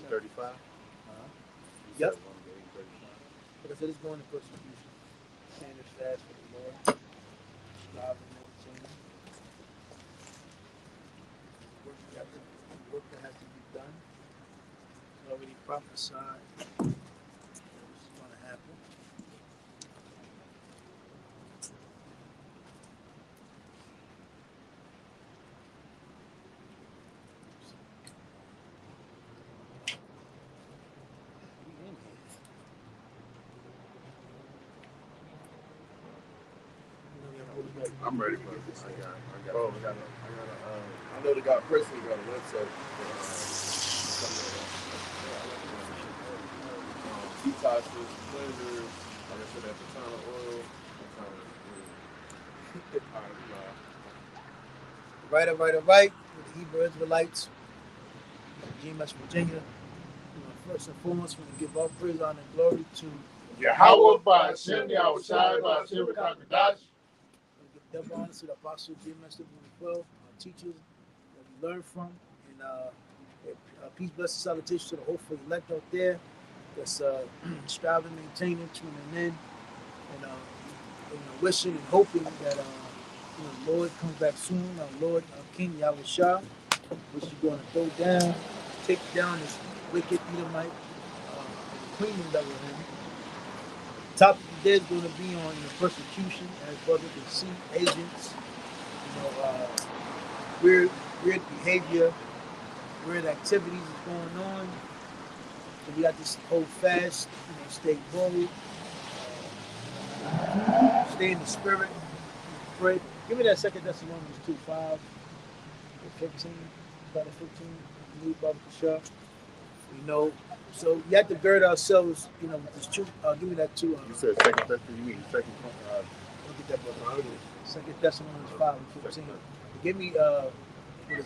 35. Yep. But I said it's going to persecution. Stand fast for the Lord. Strive and maintain. Work that has to be done. It's already prophesied. This is going to happen. I'm ready for this. I know the guy personally got a website. Detoxes, cleansers, like I said, that Patana oil. Right. With the Hebrew Israelites, GMS Virginia. First and foremost, we give all praise, honor, and glory to Yahweh by Hashem, Yahweh Shai by Hashem, Kakadash. We give double honor to the Apostle GMS 12, our teachers that we learn from. And peace, blessing, salutation to the hopeful elect out there that's striving, maintaining, tuning in, and wishing and hoping that the Lord comes back soon. Our Lord, our King Yahweh Shah, which is going to throw down, take down this wicked Edomite kingdom that we're in. The topic today is going to be on persecution, as brother can see, agents, weird behavior, weird activities is going on. So we got this hold fast, stay bold, stay in the spirit, pray. Give me that 2 Thessalonians 2:5, 15, about 15. Need Baba Kashar. So we have to gird ourselves, with this truth. Give me that too. You said second Thessalonians. You mean second? Look at that, brother. 2 Thessalonians 5:15. Give me what is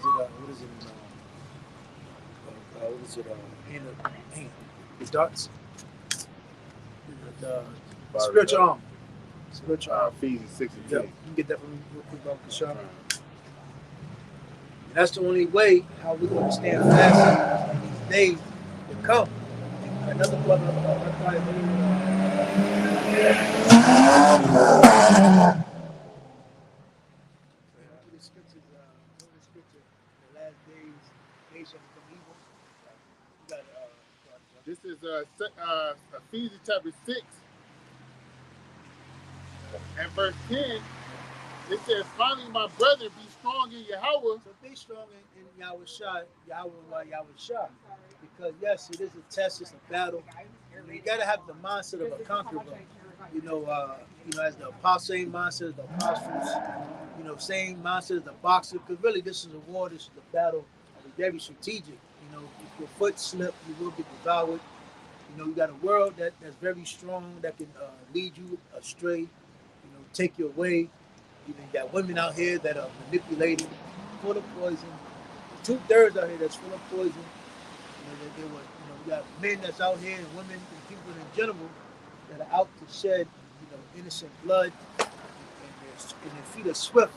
it? The darts. The spiritual arm. Spiritual arm. Ephesians 6 and 10. Yep. You can get that from me real quick, Baba Kashar. And that's the only way how we're going to stand fast in these days to come. Another brother, This is Ephesians chapter 6 and verse 10. It says, finally, my brethren, be strong in Yahweh. So be strong in Yahweh Shah, Yahweh Shah. Because yes, it is a test, it's a battle. And you gotta have the mindset of a conqueror. As the apostle, same mindset as the apostles, same mindset as the boxer. Because really this is a war, this is a battle. It's very strategic. If your foot slip, you will get devoured. You got a world that's very strong that can lead you astray, take you away. You got women out here that are manipulated, full of poison. 2/3 out here that's full of poison. We got men that's out here and women and people in general that are out to shed, innocent blood, and their feet are swift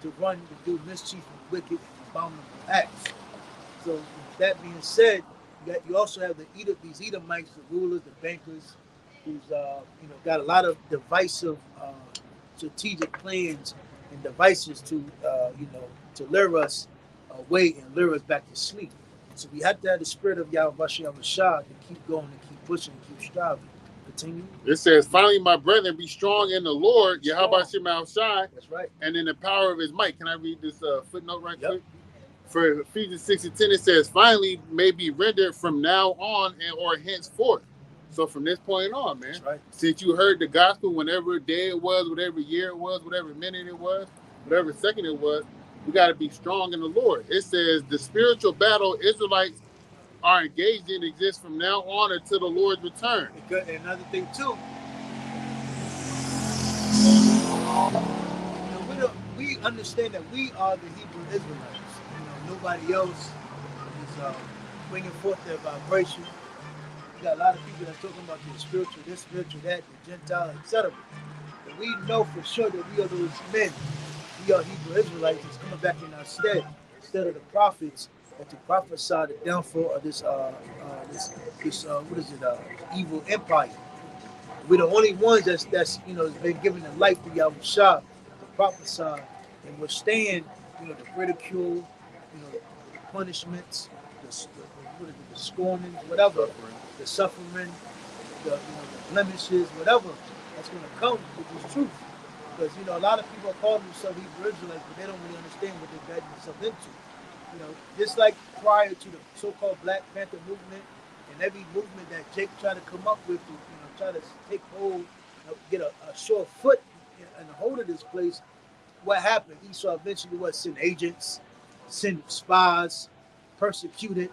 to run to do mischief and wicked and abominable acts. So with that being said, you also have these Edomites, the rulers, the bankers, who's got a lot of divisive strategic plans and devices to lure us away and lure us back to sleep. So we have to have the spirit of Yahweh Shah to keep going and keep pushing and keep striving. Continue. It says, finally, my brethren, be strong in the Lord, Yahweh Shai. That's right. And in the power of his might. Can I read this footnote right quick? For Ephesians 6 and 10, it says, finally may be rendered from now on or henceforth. So from this point on, man, right. Since you heard the gospel, whenever day it was, whatever year it was, whatever minute it was, whatever second it was, we got to be strong in the Lord. It says the spiritual battle Israelites are engaged in exists from now on until the Lord's return. And another thing too, we understand that we are the Hebrew Israelites. Nobody else is bringing forth their vibration. You got a lot of people that are talking about the spiritual this, spiritual that, the Gentile, etc. But we know for sure that we are those men. We are Hebrew Israelites that's coming back in our stead. Instead of the prophets and to prophesy the downfall of this what is it, evil empire. We're the only ones that's has been given the light to Yahweh Shah to prophesy and withstand the ridicule, the punishments, the scorning, whatever, Suffering. the suffering, the blemishes, whatever that's going to come with this truth. Because a lot of people call themselves Hebrew Israelites, but they don't really understand what they're getting themselves into. Just like prior to the so-called Black Panther movement and every movement that Jake tried to come up with to try to take hold, get a sure foot and a hold of this place. What happened? Esau eventually sent agents, sent spies, persecuted.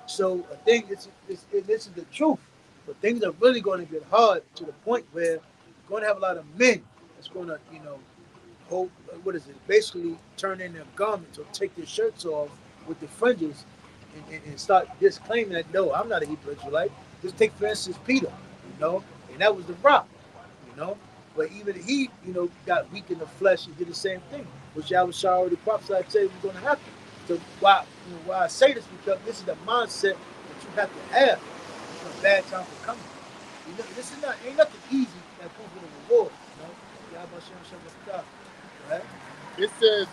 So I think this is the truth. But things are really going to get hard to the point where you're going to have a lot of men that's going to, hold, what is it? Basically turn in their garments or take their shirts off with the fringes and start disclaiming that, no, I'm not a Hebrew Israelite. Just take, for instance, Peter, and that was the rock, you know. But even he, got weak in the flesh and did the same thing, which Yahweh already prophesied said was going to happen. So why I say this, because this is the mindset that you have to have for bad times to come. This is ain't nothing easy that comes with a reward. Yahweh Shem, right? It says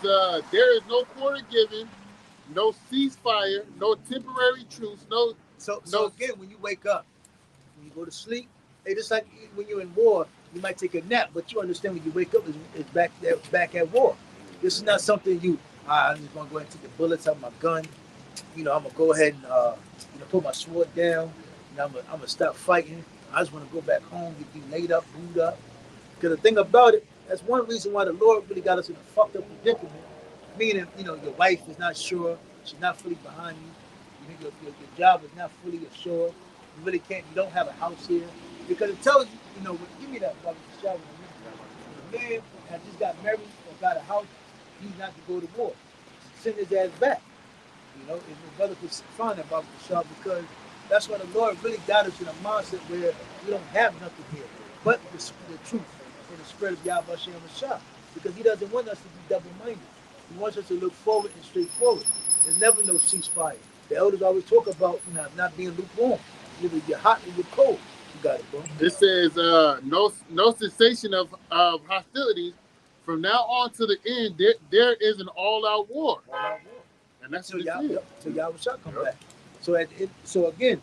there is no quarter given, no ceasefire, no temporary truce, no. So again, when you wake up, when you go to sleep, hey, just like when you're in war, you might take a nap, but you understand when you wake up is back at war. This is not something I'm just gonna go ahead and take the bullets out of my gun. I'm gonna go ahead and put my sword down. I'm gonna stop fighting. I just want to go back home, get you laid up, booed up. Because the thing about it, that's one reason why the Lord really got us in a fucked up predicament. Meaning, your wife is not sure, she's not fully behind you. Your job is not fully assured. You really can't. You don't have a house here because it tells you. Give me that brother. The man that just got married or got a house, he's not to go to war. Send his ass back. If his brother could find that Bible shop, because that's why the Lord really got us in a mindset where we don't have nothing here but the truth and the spirit of Yahweh Shem Shah, because He doesn't want us to be double-minded. He wants us to look forward and straightforward. There's never no ceasefire. The elders always talk about not being lukewarm. Either you're hot or you're cold. You got it, bro. It says no cessation of hostilities. From now on to the end, there is an all-out war. All-out war. And that's Till what it is. Till Yahweh shall come back. So again,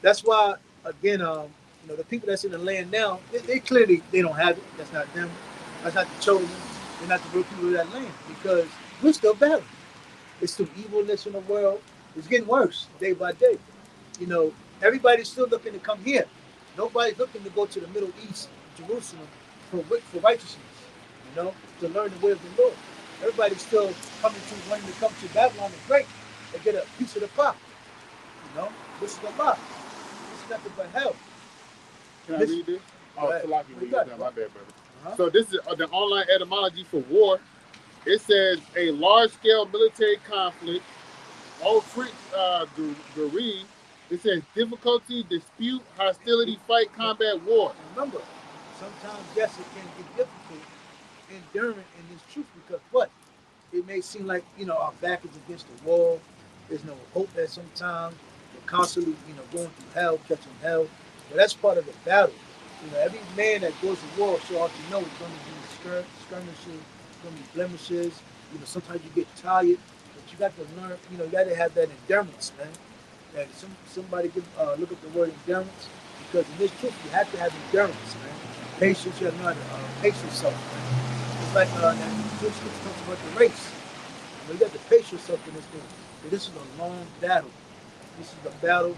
that's why again, the people that's in the land now, they clearly they don't have it. That's not them. That's not the chosen. They're not the real people of that land, because we're still battling. It's some evilness in the world. It's getting worse day by day. Everybody's still looking to come here. Nobody's looking to go to the Middle East, Jerusalem, for righteousness. To learn the way of the Lord. Everybody's still wanting to come to Babylon the Great and get a piece of the pie. This is the lie. This is nothing but hell. Can I read this? Oh, right. Salaki, read that. My bad, brother. Uh-huh. So this is the online etymology for war. It says a large-scale military conflict. Old French Gary. It says difficulty, dispute, hostility, fight, combat, war. Remember, sometimes yes, it can get difficult, enduring in this truth, because what? It may seem like our back is against the wall. There's no hope at sometimes. We're constantly going through hell, catching hell. But that's part of the battle. Every man that goes to war, so ought to know, it's going to be skirmishes, going to be blemishes. Sometimes you get tired, but you got to learn. You got to have that endurance, man. And somebody look up the word endurance, because in this truth you have to have endurance, man. Patience, you have to know how to pace yourself, man. It's like that this talks about the race. You got to pace yourself in this thing. But this is a long battle. This is the battle,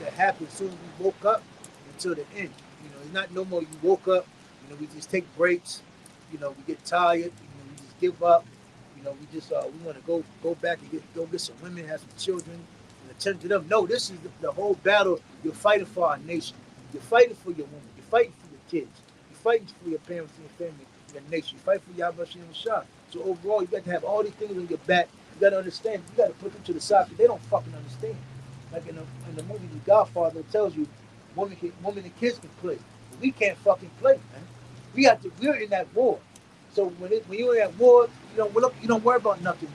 that happens as soon as we woke up until the end. It's not no more you woke up, we just take breaks, we get tired, we just give up, we want to go back and go get some women, have some children, and attend to them. No, this is the whole battle. You're fighting for our nation. You're fighting for your woman. You're fighting for your kids. You're fighting for your parents and your family, your nation. You fight for Yahweh Shem Shah. So overall, you got to have all these things on your back. You got to understand. You got to put them to the side, because they don't fucking understand. Like in the movie The Godfather, it tells you women and kids can play. But we can't fucking play, man. We're in that war. So when you're at war, you don't worry about nothing,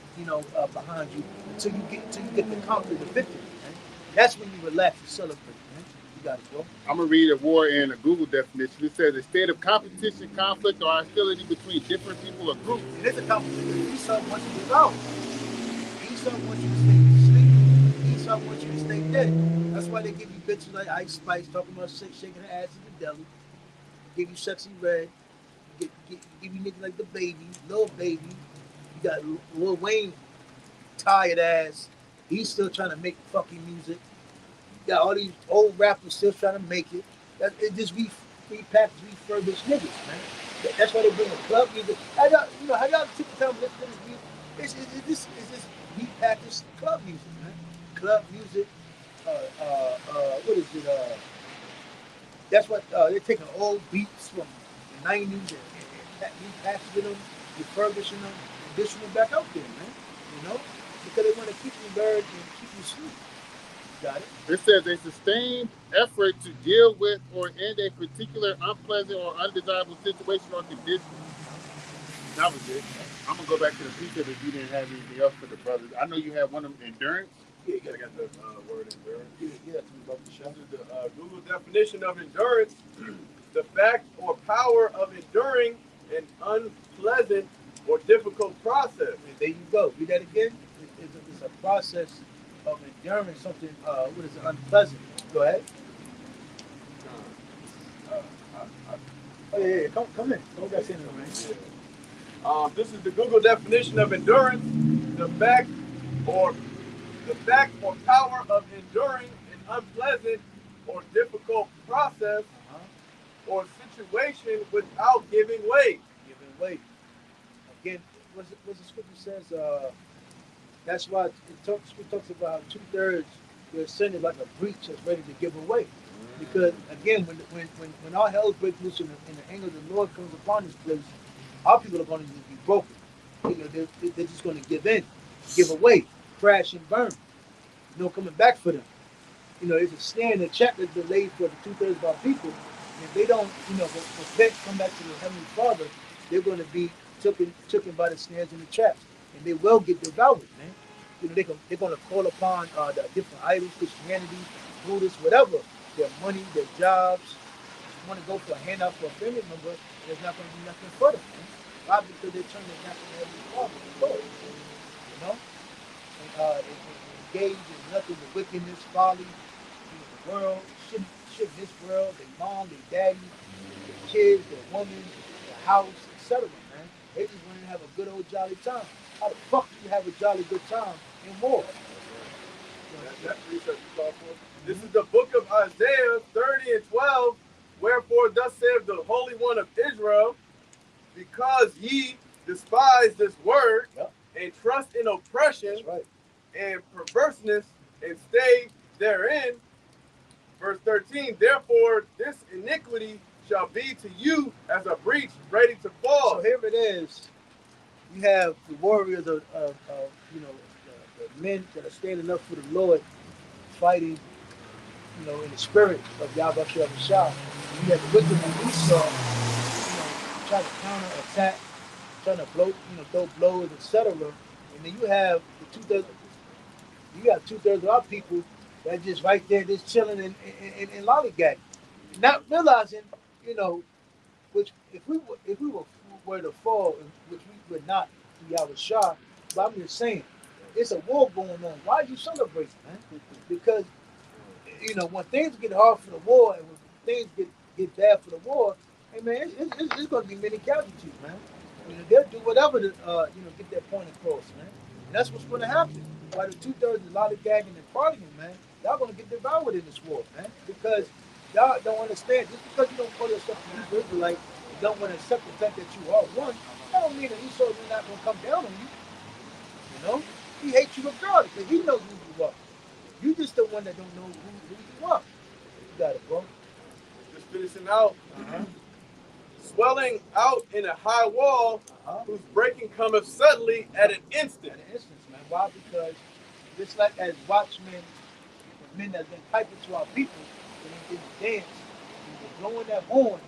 behind you until you get to conquer the victory. Man. That's when you relax and celebrate, man. You got it, bro. I'm gonna read a war in a Google definition. It says a state of competition, conflict, or hostility between different people or groups. It is a competition. Esau wants you to go. Esau wants you to stay asleep. Esau wants you to stay dead. That's why they give you bitches like Ice Spice talking about shaking her ass in the deli. Give you Sexy Red. Give you niggas like the baby, little baby. You got Lil Wayne, tired ass. He's still trying to make fucking music. You got all these old rappers still trying to make it. It just repackaged, refurbished niggas, man. That's why they bring a club music. How y'all people tell me this is repackaged club music, man. Club music. What is it? That's what they're taking old beats from the '90s and repackaging them, refurbishing them, and dishing them back out there, man. Because they want to keep you bird and keep you asleep. Got it? It says a sustained effort to deal with or end a particular unpleasant or undesirable situation or condition. That was it. I'm gonna go back to the precept if you didn't have anything else for the brothers. I know you have one of them, endurance. Yeah, you gotta get the word endurance. Yeah, to about the show. This is the Google definition of endurance: the fact or power of enduring an unpleasant or difficult process. And there you go. Read that again. It's a process of enduring something. What is it? Unpleasant. Go ahead. Oh yeah. Come in. Don't got saying it, man. This is the Google definition of endurance: the fact or power of enduring an unpleasant or difficult process or situation without giving way. Giving way. Again, what the scripture says. That's why it talks about 2/3 they're sending like a breach that's ready to give away. Because again, when all hell breaks loose and the anger of the Lord comes upon this place, our people are going to be broken. They're just going to give in, give away, crash and burn. No coming back for them. It's a snare and a trap that's been laid for the 2/3 of our people. And if they don't, repent, come back to the Heavenly Father, they're going to be taken by the snares and the traps. And they will get devoured, man. They're going to call upon the different idols, Christianity, Buddhists, whatever. Their money, their jobs. Want to go for a handout for a family member, there's not going to be nothing for them, man. Why? Because they're turning back to the Heavenly Father, the Lord. And engage in nothing but wickedness, folly, the world, shit in this world, their mom, their daddy, their kids, their woman, their house, etc. Man, they just want to have a good old jolly time. How the fuck do you have a jolly good time in war? That's research you call for. This is the book of Isaiah 30 and 12. Wherefore, thus saith the Holy One of Israel, because ye despise this word and trust in oppression and perverseness and stay therein. Verse 13, therefore this iniquity shall be to you as a breach ready to fall. So here it is. You have the warriors of the men that are standing up for the Lord, fighting, in the spirit of Yahweh Shah. You have the wicked one Esau, trying to counterattack, trying to throw blows, etc. And then you have the 2/3. You got 2/3 of our people that just right there, just chilling and lollygagging, not realizing, which if we were to fall, which we would not through Yahweh Shah, but I'm just saying, it's a war going on. Why are you celebrating, man? Because when things get hard for the war and when things get bad for the war, hey man, it's going to be many casualties, man. They'll do whatever to get that point across, man. And that's what's going to happen. While the 2/3 is lollygagging and partying, man, y'all going to get devoured in this war, man. Because y'all don't understand. Just because you don't call yourself a Hebrew Israelite, you don't want to accept the fact that you are one, that don't mean that Esau is not going to come down on you. He hates you regardless because he knows who you are. You just the one that don't know who you are. You got it, bro. Just finishing out. Swelling out in a high wall, whose breaking cometh suddenly at an instant. At an instant, man. Why? Because just like as watchmen, men that's been piping to our people, when they did the dance, when they're blowing that horn,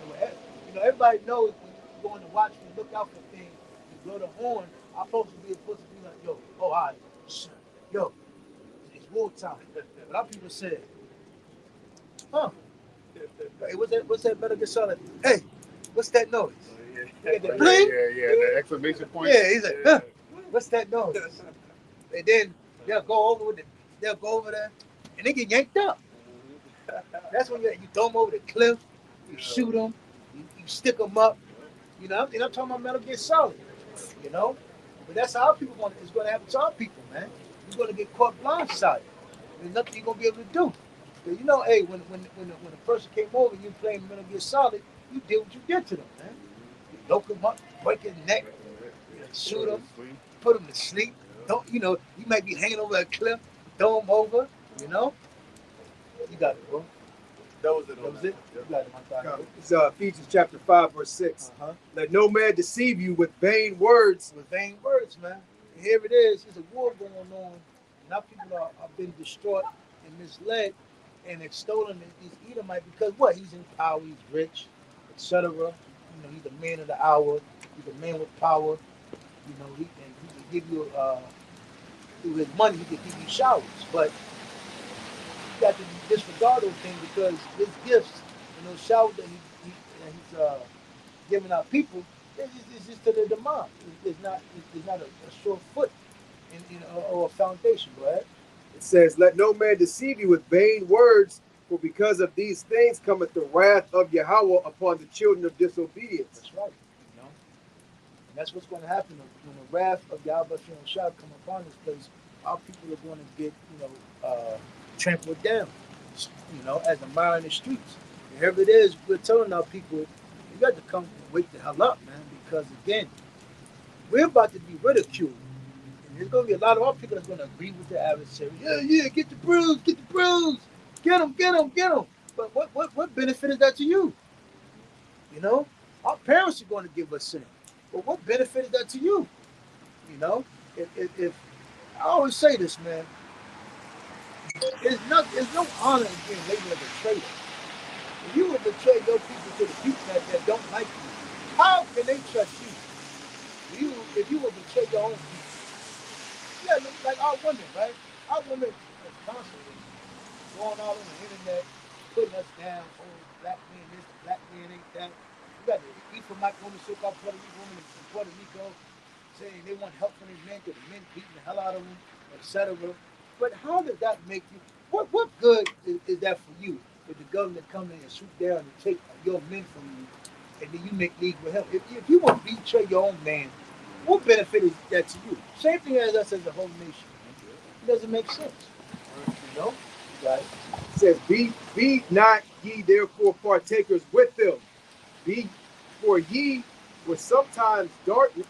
everybody knows when you go in the watchmen, look out for things. blow the horn, I'm supposed to be like, yo, oh, all right, yo, it's war time. But our people said, huh? Hey, what's that Metal Gear Solid? Hey, what's that noise? Yeah, Yeah, the Yeah, bling. yeah. The exclamation point. Yeah, he's like, huh? What's that noise? And then they'll go over there, and they get yanked up. That's when you throw them over the cliff, you shoot them, you stick them up. And I'm talking about Metal Gear Solid. You know, but that's how our people it's going to happen to our people, man. You're going to get caught blindsided. There's nothing you're going to be able to do. But hey, when a person came over and you playing Metal Gear Solid, you did what you did to them, man. You yoke them up, break his neck, shoot them, put them to sleep. Don't you might be hanging over a cliff, throw them over. You know, you got it, bro. That was it. That was it. You got it, my guy. It's Ephesians chapter 5, verse 6. Let no man deceive you with vain words. With vain words, man. And here it is. There's a war going on, and our people are been distraught and misled and extolling these Edomite because what? He's in power, he's rich, etc. He's a man of the hour. He's a man with power. He can give you through his money. He can give you showers, but you got to disregard those things because his gifts and those showers that he's giving out people, it's just to the demand. It's not a sure foot or a foundation, right? It says, let no man deceive you with vain words, for because of these things cometh the wrath of Yahweh upon the children of disobedience. That's right. And that's what's going to happen when the wrath of Yahweh shall come upon this place. Our people are going to get, trampled down, as a mire in the streets. And here it is, we're telling our people, you got to come and wake the hell up, man, because again, we're about to be ridiculed. And there's going to be a lot of our people that's going to agree with the adversary. Yeah, get the bruise, get him. But what benefit is that to you? Our parents are going to give us sin. But what benefit is that to you? If I always say this, man, there's no honor in being labeled as a traitor. If you would betray your people to the people that don't like you, how can they trust you? If you would betray your own people. Yeah, like our women, right? Our women are constantly going all on the internet, putting us down, black man this, black man ain't that. You got the Ephraimite woman, so-called Puerto Rican woman in Puerto Rico, saying they want help from these men because the men beating the hell out of them, etc. But how does that make you? What good is that for you? If the government come in and swoop down and take your men from you, and then you make league with him. If you want to betray your own man, what benefit is that to you? Same thing as us as a whole nation. It doesn't make sense. Right? It says, be not ye therefore partakers with them. For ye were sometimes darkness,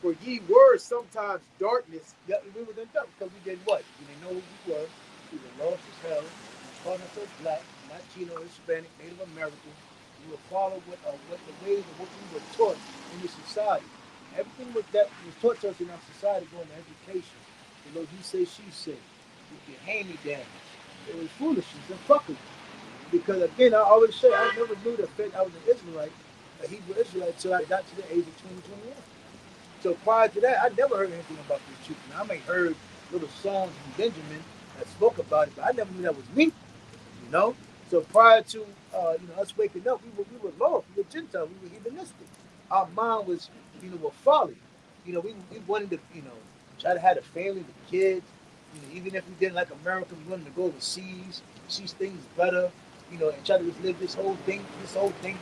for ye were sometimes darkness. Yeah, we were in dark because we did what? We didn't know who we were. We were lost as hell. We called ourselves black, Latino, Hispanic, Native American. We were following what the ways of what we were taught in this society. Everything that was taught to us in our society going to education. He say, she say. With your hand-me-down. It was foolishness and fuckery. Because again, I always say, I never knew the fact I was an Israelite, a Hebrew Israelite, until I got to the age of 2021. So prior to that, I never heard anything about this truth. I may heard little songs from Benjamin that spoke about it, but I never knew that was me. So prior to us waking up, we were lost, we were Gentiles, we were heathenistic. Our mind was, with folly. We wanted to, try to have a family, the kids. Even if we didn't like America, we wanted to go overseas, see things better, and try to just live this whole thing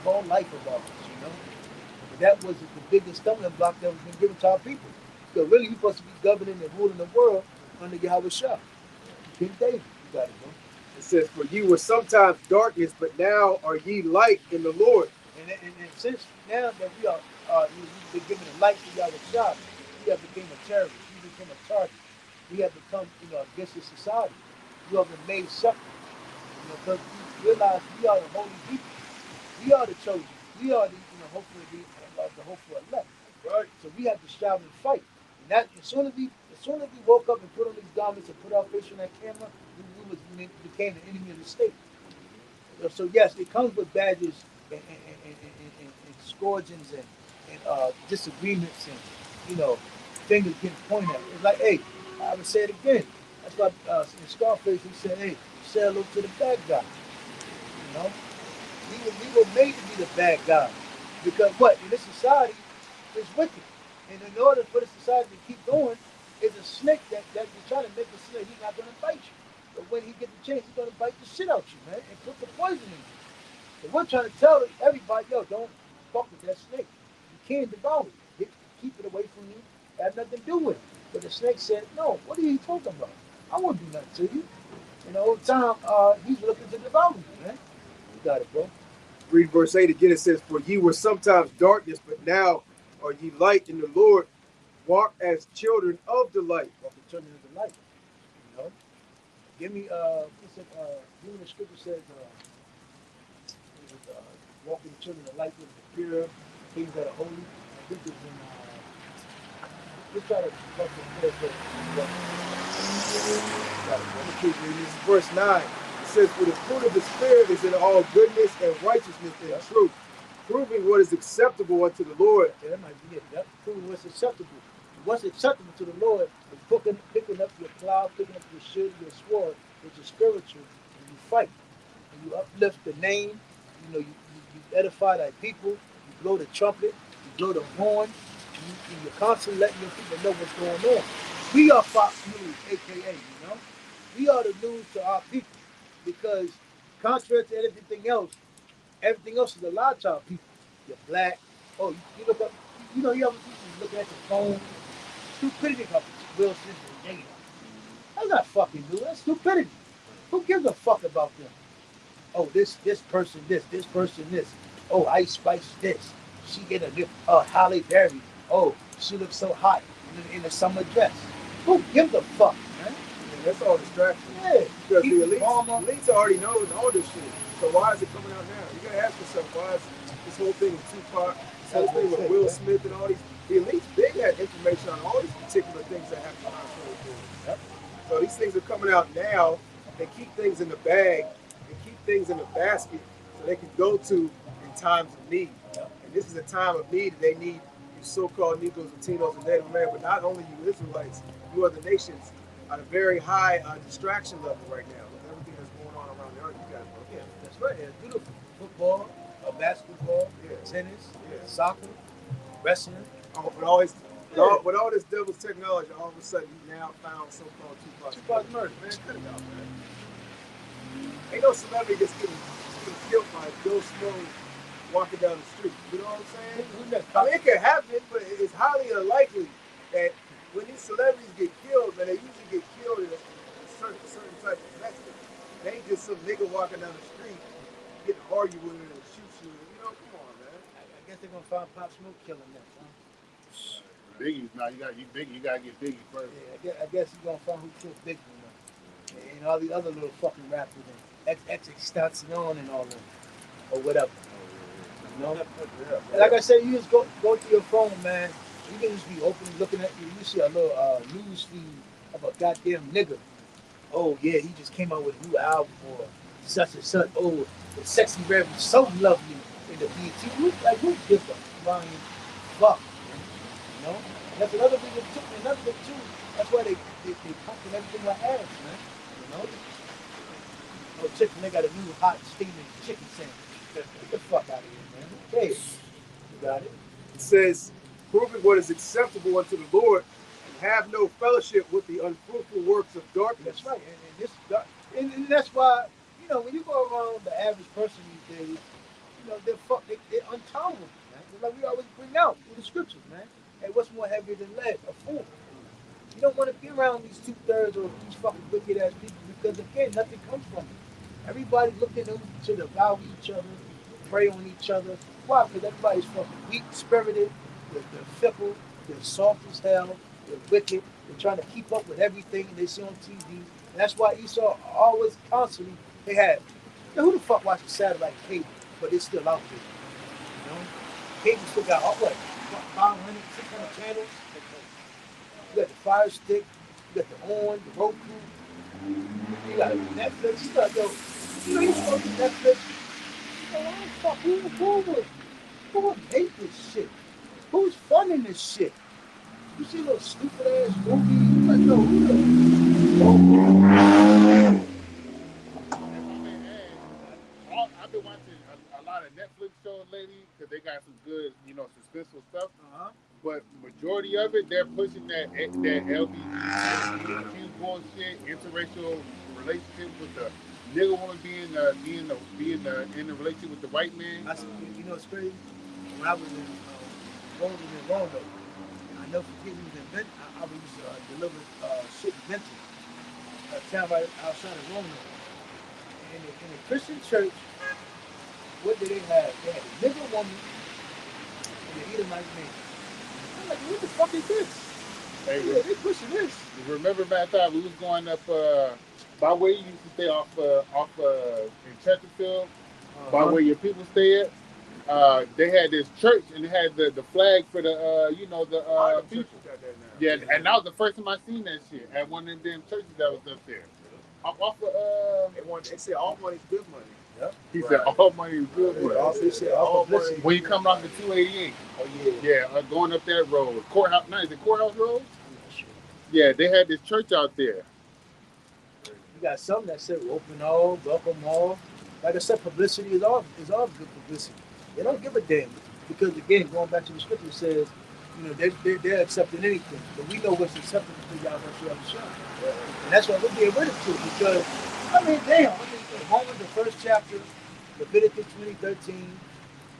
called life of ours, But that was the biggest stumbling block that was been given to our people. Because really, you're supposed to be governing and ruling the world under Yahweh Shah. King David, you got it, bro. It says, for ye were sometimes darkness, but now are ye light in the Lord. And since now that we are, we've been given a light to Yahweh Shah, we have become a terrorist, we become a target. We have become, against the society. We have been made suffering. Because we realize we are the holy people. We are the chosen. We are the, hopefully the hopeful elect. Right. So we have to strive and fight. And that as soon as we woke up and put on these garments and put our face on that camera, we became the enemy of the state. So yes, it comes with badges and scourgings and disagreements and fingers getting pointed at. It's like, hey, I would say it again. That's why in Scarface he said, hey, say hello to the bad guy. You know, we were made to be the bad guy because what in this society is wicked, and in order for the society to keep going, is a snake that you're trying to make a snake. He's not going to bite you, but when he gets the chance, he's going to bite the shit out you, man, and put the poison in you. So we're trying to tell everybody, yo, don't fuck with that snake. You can't devour it. Keep it away from you. Have nothing to do with it. But the snake said, no, what are you talking about? I won't do nothing to you. Over time, he's looking to devour you, man. You got it, bro. Read verse 8 again. It says, for ye were sometimes darkness, but now are ye light in the Lord. Walk as children of the light. Walk the children of the light. Give me, what's it, give me the scripture says, walking the children of the light with the pure, things that are holy. I think it's in, let's try to walk the first This is verse 9. It says, for the fruit of the Spirit is in all goodness and righteousness and truth, proving what is acceptable unto the Lord. Yeah, that might be it. That's proving what's acceptable. What's acceptable to the Lord is picking up your plow, picking up your shield, your sword, which is spiritual, and you fight. And you uplift the name, you edify thy people, you blow the trumpet, you blow the horn, and you're constantly letting your people know what's going on. We are Fox News, aka, we are the news to our people. Because contrary to everything else is a lie to our people. You're black. Oh, you look up, you ever looking at your phone. Stupidity comes. Will Smith and Jada. That's not fucking new. That's stupidity. Who gives a fuck about them? Oh, this person, this person, this. Oh, Ice Spice, this. She get a Halle Berry. Oh, she looks so hot in a summer dress. Who gives a fuck, man? That's all distraction. Yeah. Because the elites already know all this shit. So why is it coming out now? You gotta ask yourself, why is this whole thing with Tupac, this whole thing with Will Smith and all these, the elites, they had information on all these particular things that happen behind closed doors. Yep. So these things are coming out now. They keep things in the bag, they keep things in the basket so they can go to in times of need. Yep. And this is a time of need that they need you so-called Negroes, Latinos, and Native Americans, but not only you Israelites, you other nations at a very high distraction level right now with everything that's going on around the earth. You guys, yeah, that's right. It's beautiful. Football, basketball, tennis, soccer, wrestling. With all this devil's technology, all of a sudden you now found so-called Tupac's murder. Man, cut it out, man. Ain't no celebrity that's getting killed by Joe Snow walking down the street. You know what I'm saying? I mean, it can happen, but it's highly unlikely that when these celebrities get killed, man, they usually get killed in a certain type of method. They ain't just some nigga walking down the street getting argued with it and shoot you. Come on, man. I guess they're gonna find Pop Smoke killing them, huh? Biggie's now. You gotta get Biggie first. Yeah, I guess you're gonna find who killed Biggie, and all the other little fucking rappers and XXXTentacion and all them, or whatever. Like I said, you just go to your phone, man. You can just be open looking at you. You see a little news feed of a goddamn nigga. Oh yeah, he just came out with a new album or such and such. Oh, the Sexy Red was so lovely in the BT. Who gives a flying fuck? And that's another thing too. Another thing too. That's why they pumping everything like ass, man. Oh, chicken, they got a new hot steaming chicken sandwich. Get the fuck out of here, man. Okay, you got it. It says, proving what is acceptable unto the Lord, and have no fellowship with the unfruitful works of darkness. That's right, and that's why when you go around the average person these days, they're untolerable, man. Like we always bring out with the scriptures, man. Hey, what's more heavier than lead? A fool. You don't want to be around these 2/3 or these fucking wicked ass people because again, nothing comes from it. Everybody looking to devour each other, prey on each other. Why? Because everybody's fucking weak-spirited, they're fickle, they're soft as hell, they're wicked, they're trying to keep up with everything they see on TV. And that's why Esau always constantly, they have, who the fuck watches satellite cable, but it's still out there? Cable still got, 500, 600 channels. You got the Fire Stick, you got the ON, the Roku, you got Netflix, you got, you supposed to Netflix. Who would hate this shit? who's funding this shit? You see those stupid ass movies? Like, no, who If I may add, I've been watching a lot of Netflix shows lately because they got some good, suspenseful stuff. Uh-huh. But majority of it, they're pushing that LGBTQ bullshit, interracial relationships with the nigga woman in the relationship with the white man. It's crazy. When I was in Roland in Roanoke, I never forget we was in Benton. I was deliver shit in Benton, a town right outside of Roanoke. And in the Christian church, what did they have? They had a nigger woman and an Edomite man. I'm like, what the fuck is this? Hey, Yeah, they pushing this. remember back time we was going up by where you used to stay off in Chesterfield, by where your people stay at. They had this church and they had the flag for the people. Yeah, and that was the first time I seen that shit at one of them churches that was up there. Off of They say all money's good money. Yep. he said all money is good money. Also said all publicity. When you coming off the 288, Oh yeah. yeah, going up that road, courthouse. No, is it courthouse road? I'm not sure. Yeah, they had this church out there. You got some that said open all, welcome all. Like I said, publicity is all good publicity. They don't give a damn because again, going back to the scripture, it says, they're accepting anything, but we know what's acceptable to Yahweh Shah. And that's why we're being ridiculed because in Romans, the first chapter, Leviticus 20:13,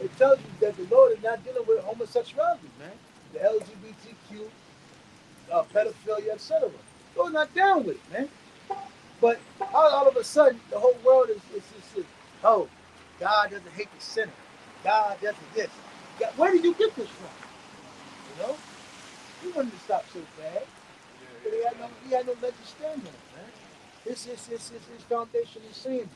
it tells you that the Lord is not dealing with homosexuality, man. The LGBTQ, pedophilia, etc. Lord's not down with it, man. But all of a sudden, the whole world is oh, God doesn't hate the sinner. God doesn't this. God, where did you get this from? He wanted to stop so bad. But he had no leg to stand on, man. His foundation is sin.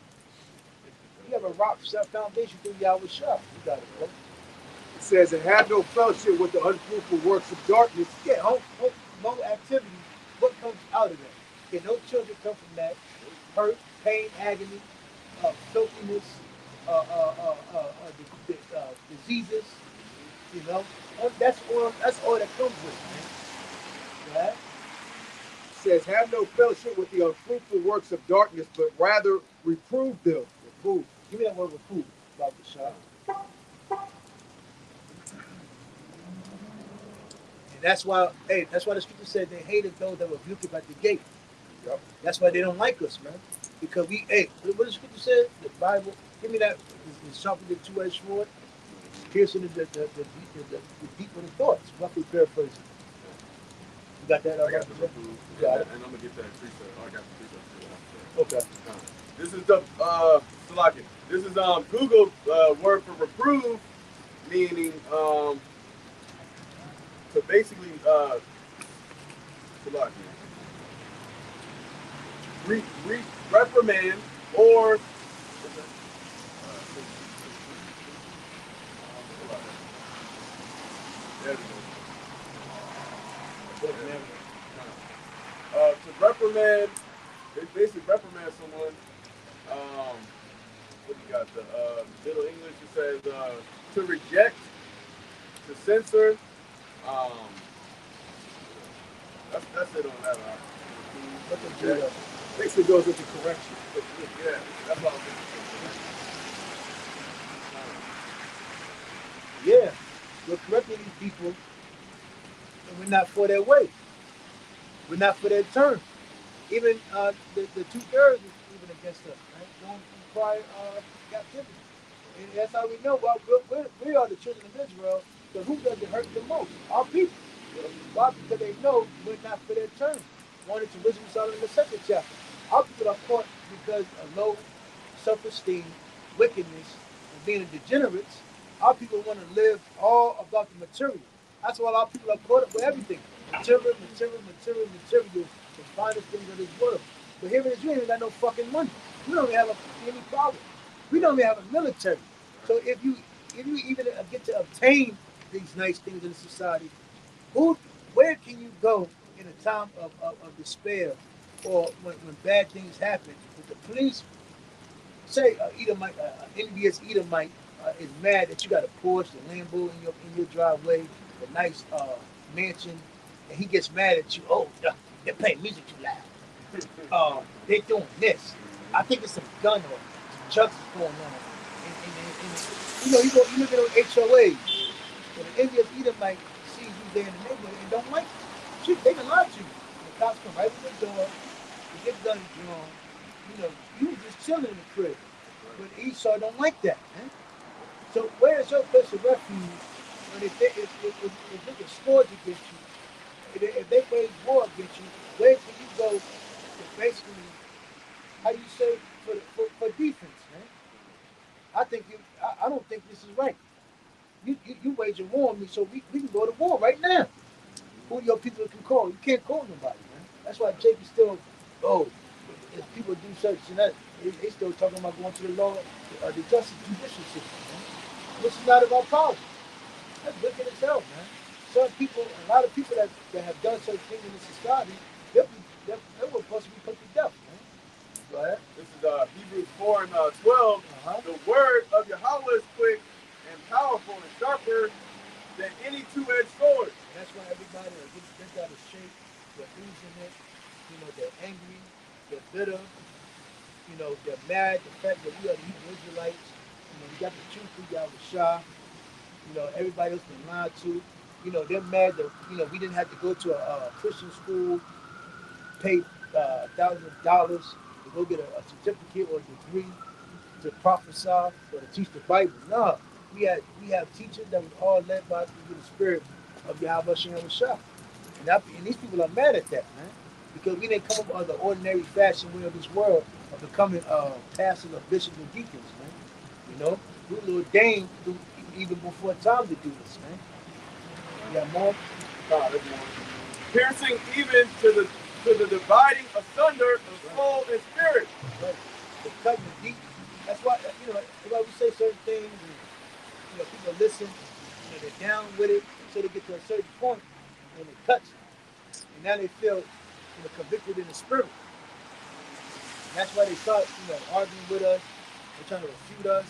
You have a rock foundation through Yahweh Shah. You got it, bro. It says, and have no fellowship with the unfruitful works of darkness. Yeah, no activity. What comes out of that? Okay, no children come from that. Hurt, pain, agony, filthiness, diseases. That's all that comes with it, man. Right? It says, have no fellowship with the unfruitful works of darkness, but rather reprove them. Reprove. Give me that word reprove, Dr. Shah. And that's why the scripture said they hated those that were rebuked at the gate. Yep. That's why they don't like us, man. Because what the scripture said, the Bible, give me that, it's sharper than two-edged sword, piercing the deep of the thoughts, roughly paraphrasing. You got that? I got the got it. and I'm gonna get that precept. I got the precept. Okay. This is the Salaki. This is Google word for reprove, meaning to basically Salaki. Reprimand or there we go. To reprimand, they basically reprimand someone. What do you got? The Middle English it says to reject, to censor. That's it on that. Basically goes into correction. Yeah, that's what I'm thinking. Yeah, we're correcting these people, and we're not for their way. We're not for their turn. Even the 2/3 is even against us, right? Don't require captivity. And that's how we know. Well, we are the children of Israel, but who does it hurt the most? Our people. Why? Because they know we're not for their turn. Wanted to wisdom Solomon in the second chapter. Our people are caught because of low self-esteem, wickedness, and being degenerates. Our people want to live all about the material. That's why our people are caught up with everything. Material, the finest things of this world. But here it is, you ain't even got no fucking money. We don't even have any power. We don't even have a military. So if you even get to obtain these nice things in society, where can you go in a time of despair or when bad things happen? If the police say envious Edomite is mad that you got a Porsche, a Lambo in your driveway, the nice mansion, and he gets mad at you. Oh, they're playing music too loud. They're doing this. I think it's some gun or some drugs is going on. You look at those HOAs. So the Indians either might see you there in the neighborhood and don't like you. Shit, they can lie to you. The cops come right to the door, they get guns drawn. You was just chilling in the crib. But Esau don't like that, man. So where is your place of refuge when if they can score against you, if they wage war against you, where can you go to basically, how you say, for defense, man? I don't think this is right. You wage a war on me, so we can go to war right now. Who your people can call? You can't call nobody, man. That's why Jake is still, oh, if people do such and that, they still talking about going to the law, the justice judicial system, man. This is not about power. That's wicked as hell, man. A lot of people that have done such things in the society, they were supposed to be put to death, man. Go ahead. This is Hebrews 4 and 12. The word of Yahweh is quick and powerful and sharper than any two-edged sword. And that's why everybody gets bent out of shape. They're losing it. They're angry. They're bitter. They're mad. The fact that we are the Hebrew Israelites. We got the truth through Yahweh. Everybody else been lied to. They're mad that we didn't have to go to a Christian school, pay $1,000 to go get a certificate or a degree to prophesy or to teach the Bible. No, we have teachers that was all led by the Spirit of Yahweh Shem Shah. And these people are mad at that, man, because we didn't come up with the ordinary fashion way of this world of becoming pastors or bishops and deacons, man. We were ordained even before time to do this, man. You got more? Piercing even to the dividing asunder of soul and spirit. Right. The cutting deep. That's why we say certain things, and people listen, they're down with it until they get to a certain point, and it cuts them. And now they feel convicted in the spirit. And that's why they start arguing with us. They're trying to refute us.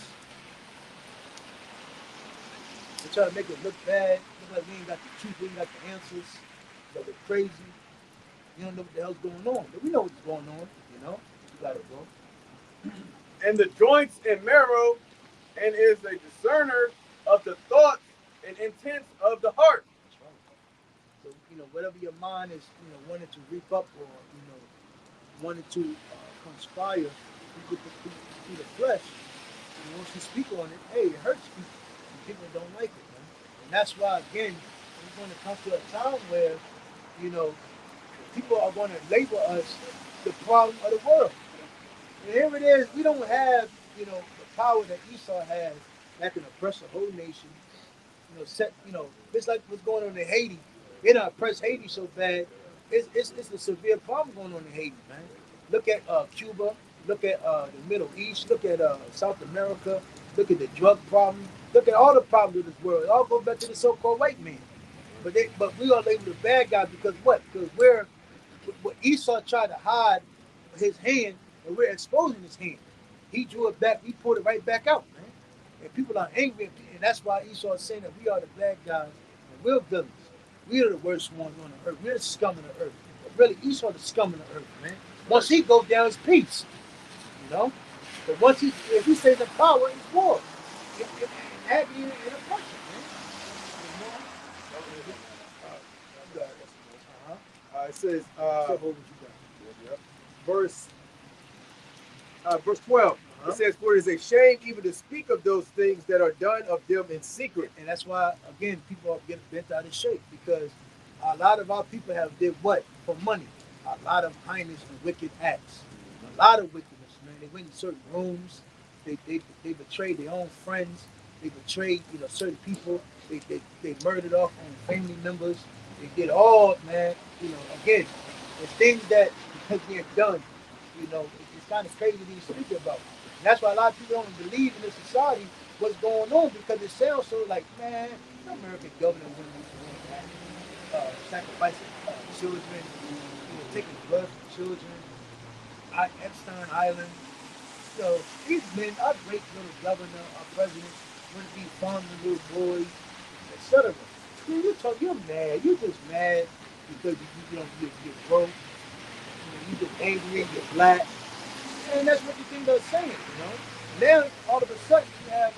They're trying to make it look bad. Look like we ain't got the truth, we ain't got the answers. That we're crazy. You don't know what the hell's going on. But we know what's going on, You got it, bro. And the joints and marrow, and is a discerner of the thoughts and intents of the heart. That's right. So, whatever your mind is, wanting to reap up or, wanting to conspire through the flesh, once you speak on it, hey, it hurts people. And people don't like it, man. And that's why, again, we're going to come to a time where, people are going to label us the problem of the world. And here it is, we don't have, the power that Esau has that can oppress a whole nation. It's like what's going on in Haiti. They don't oppress Haiti so bad. It's a severe problem going on in Haiti, man. Look at Cuba. Look at the Middle East. Look at South America. Look at the drug problem. Look at all the problems of this world. It all goes back to the so-called white man. But we are labeled the bad guy because what? Because Esau tried to hide his hand, and we're exposing his hand. He drew it back. We pulled it right back out, man. And people are angry, and that's why Esau is saying that we are the bad guys and we're villains. We are the worst ones on the earth. We're the scum of the earth. But really, Esau the scum of the earth, man. Once he goes down, it's peace. But if he stays in power, it's war. Agony and oppression, man. It says, verse 12. It says, for it is a shame even to speak of those things that are done of them in secret. And that's why, again, people are getting bent out of shape because a lot of our people have did what? For money. A lot of heinous and wicked acts. A lot of wickedness, man. They went in certain rooms. They betrayed their own friends. They betrayed, certain people. They murdered off on family members. They did all, man. Again, the things that they're done, it's kind of crazy to speak about. And that's why a lot of people don't believe in this society what's going on because it sounds so like, man, the American government wouldn't sacrificing children, taking blood from children, Epstein Island. These men, our great little governor, our president, wouldn't be farming little boys, etc. You're mad. You're just mad because you're broke. You're just angry. You're black, and that's what you think they're saying. Now all of a sudden you have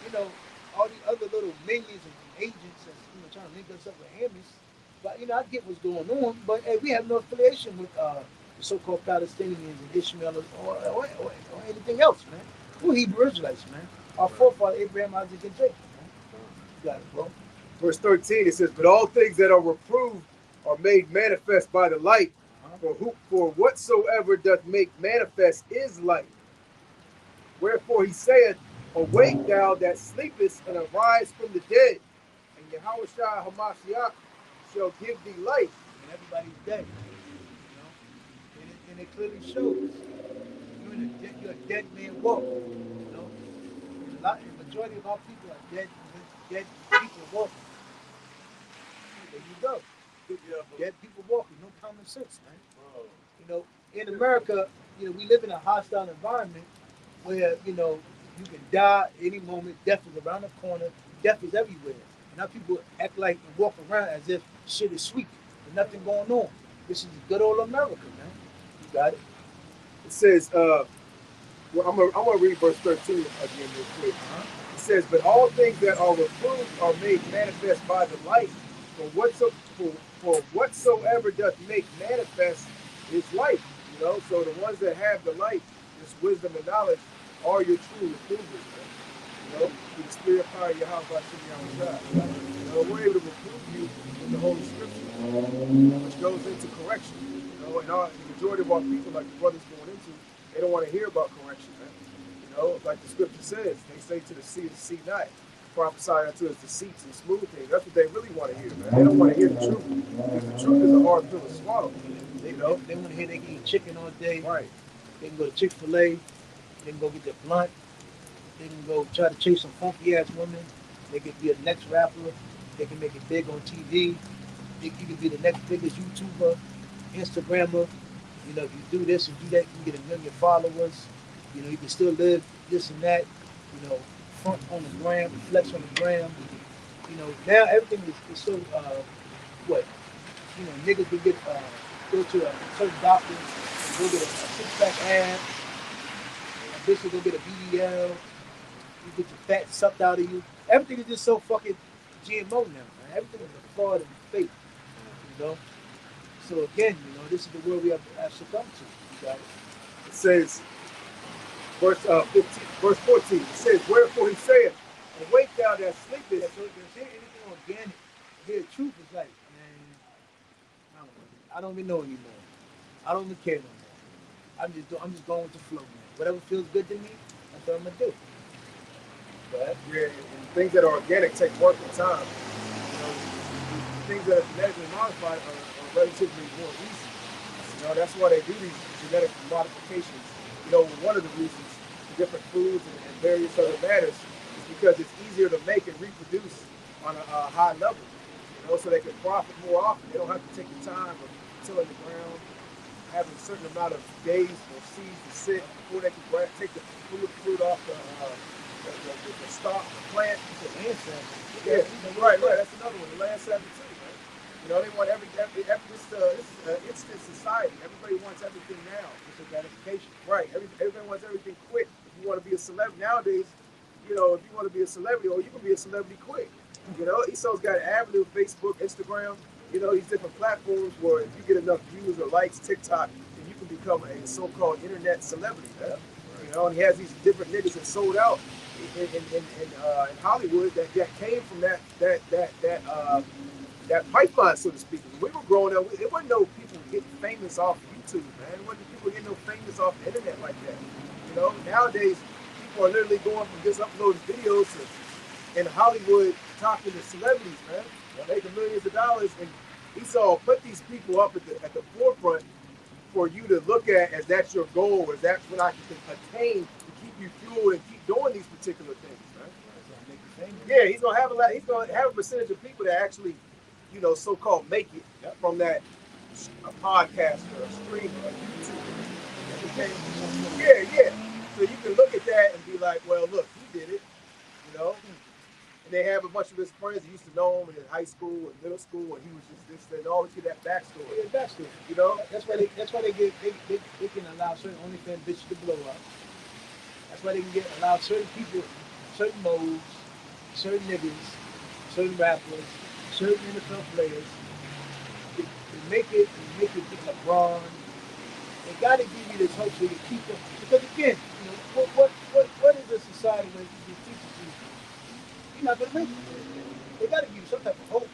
you know, all these other little minions and agents that's trying to link us up with Hammers. But I get what's going on. But hey, we have no affiliation with the so-called Palestinians and Ishmael or anything else, man. We're Hebrew Israelites, man. Our forefather Abraham, Isaac, and Jacob, man. You got it, bro. Verse 13, it says, but all things that are reproved are made manifest by the light. For whatsoever doth make manifest is light. Wherefore he saith, awake thou that sleepest, and arise from the dead, and Yahushua Hamashiach shall give thee light. And everybody's dead, and it clearly shows you're a dead man walking. The majority of our people are dead people walking. There you go. Dead people walking, no common sense, man. In America, we live in a hostile environment where, you can die any moment. Death is around the corner. Death is everywhere. And now people act like and walk around as if shit is sweet. There's nothing going on. This is good old America, man. You got it. It says, well, I'm gonna read verse 13 again real quick. It says, but all things that are reproved are made manifest by the light. For whatsoever doth make manifest is light. So the ones that have the light, this wisdom and knowledge, are your true reprovers, man. Through the spirit of power of Yahweh. We're able to reprove you in the Holy Scripture, which goes into correction. And the majority of our people, like the brothers going into, they don't want to hear about correction, man. Like the Scripture says, they say to the sea, not. Prophesy unto us deceits and smooth things. That's what they really want to hear, man. They don't want to hear the truth, because the truth is a hard pill to swallow. They want to hear they can eat chicken all day. Right. They can go to Chick-fil-A. They can go get their blunt. They can go try to chase some funky ass women. They can be a next rapper. They can make it big on TV. You can be the next biggest YouTuber, Instagrammer. If you do this and do that, you can get 1 million followers. You can still live this and that. Front on the gram, flex on the gram. Now everything is so niggas can get go to a certain doctor, go get a six-pack ab, a bitch will go get a BDL, you get your fat sucked out of you. Everything is just so fucking GMO now, man. Everything is a fraud and fake. So again, this is the world we have succumbed to. You got it. It says, verse 14, it says, wherefore he saith, awake thou that sleepest. So if there's anything organic, the truth is like, man, I don't even know anymore. I don't even care no more. I'm just going with the flow, man. Whatever feels good to me, that's what I'm gonna do. But and things that are organic take work and time. Things that are genetically modified are relatively more easy. That's why they do these genetic modifications. One of the reasons for different foods and various other matters is because it's easier to make and reproduce on a high level. So they can profit more often. They don't have to take the time of tilling the ground, having a certain amount of days for seeds to sit before they can take the fruit off the stalk, the plant. Land sample. Yeah, right. That's another one. The land sample too. They want this is an instant society. Everybody wants everything now. It's a gratification. Right. Everybody wants everything quick. If you want to be a celebrity nowadays, if you want to be a celebrity, or you can be a celebrity quick. Esau's got an avenue, Facebook, Instagram, these different platforms where if you get enough views or likes, TikTok, then you can become a so-called internet celebrity. Right? And he has these different niggas that sold out in Hollywood that came from that pipeline, so to speak. When we were growing up, it wasn't no people getting famous off YouTube, man. It wasn't people getting no famous off the internet like that. Nowadays, people are literally going from just uploading videos to in Hollywood talking to celebrities, man. They're making millions of dollars, and Esau put these people up at the forefront for you to look at as that's your goal, as that's what I can attain to keep you fueled and keep doing these particular things, man. Yeah, he's gonna have a percentage of people that actually, so-called make it from that a podcast or a streamer or a YouTuber. Yeah. So you can look at that and be like, well, look, he did it, And they have a bunch of his friends who used to know him in high school and middle school, and he was just this. They always get that backstory. Yeah, that's it. You know, That's why they can allow certain OnlyFans bitches to blow up. That's why they can allow certain people, certain modes, certain niggas, certain rappers, certain NFL players to make it get LeBron. They gotta give you this hope so you keep them. Because again, you know, what is a society where you teach you? You're not gonna make it. They gotta give you some type of hope.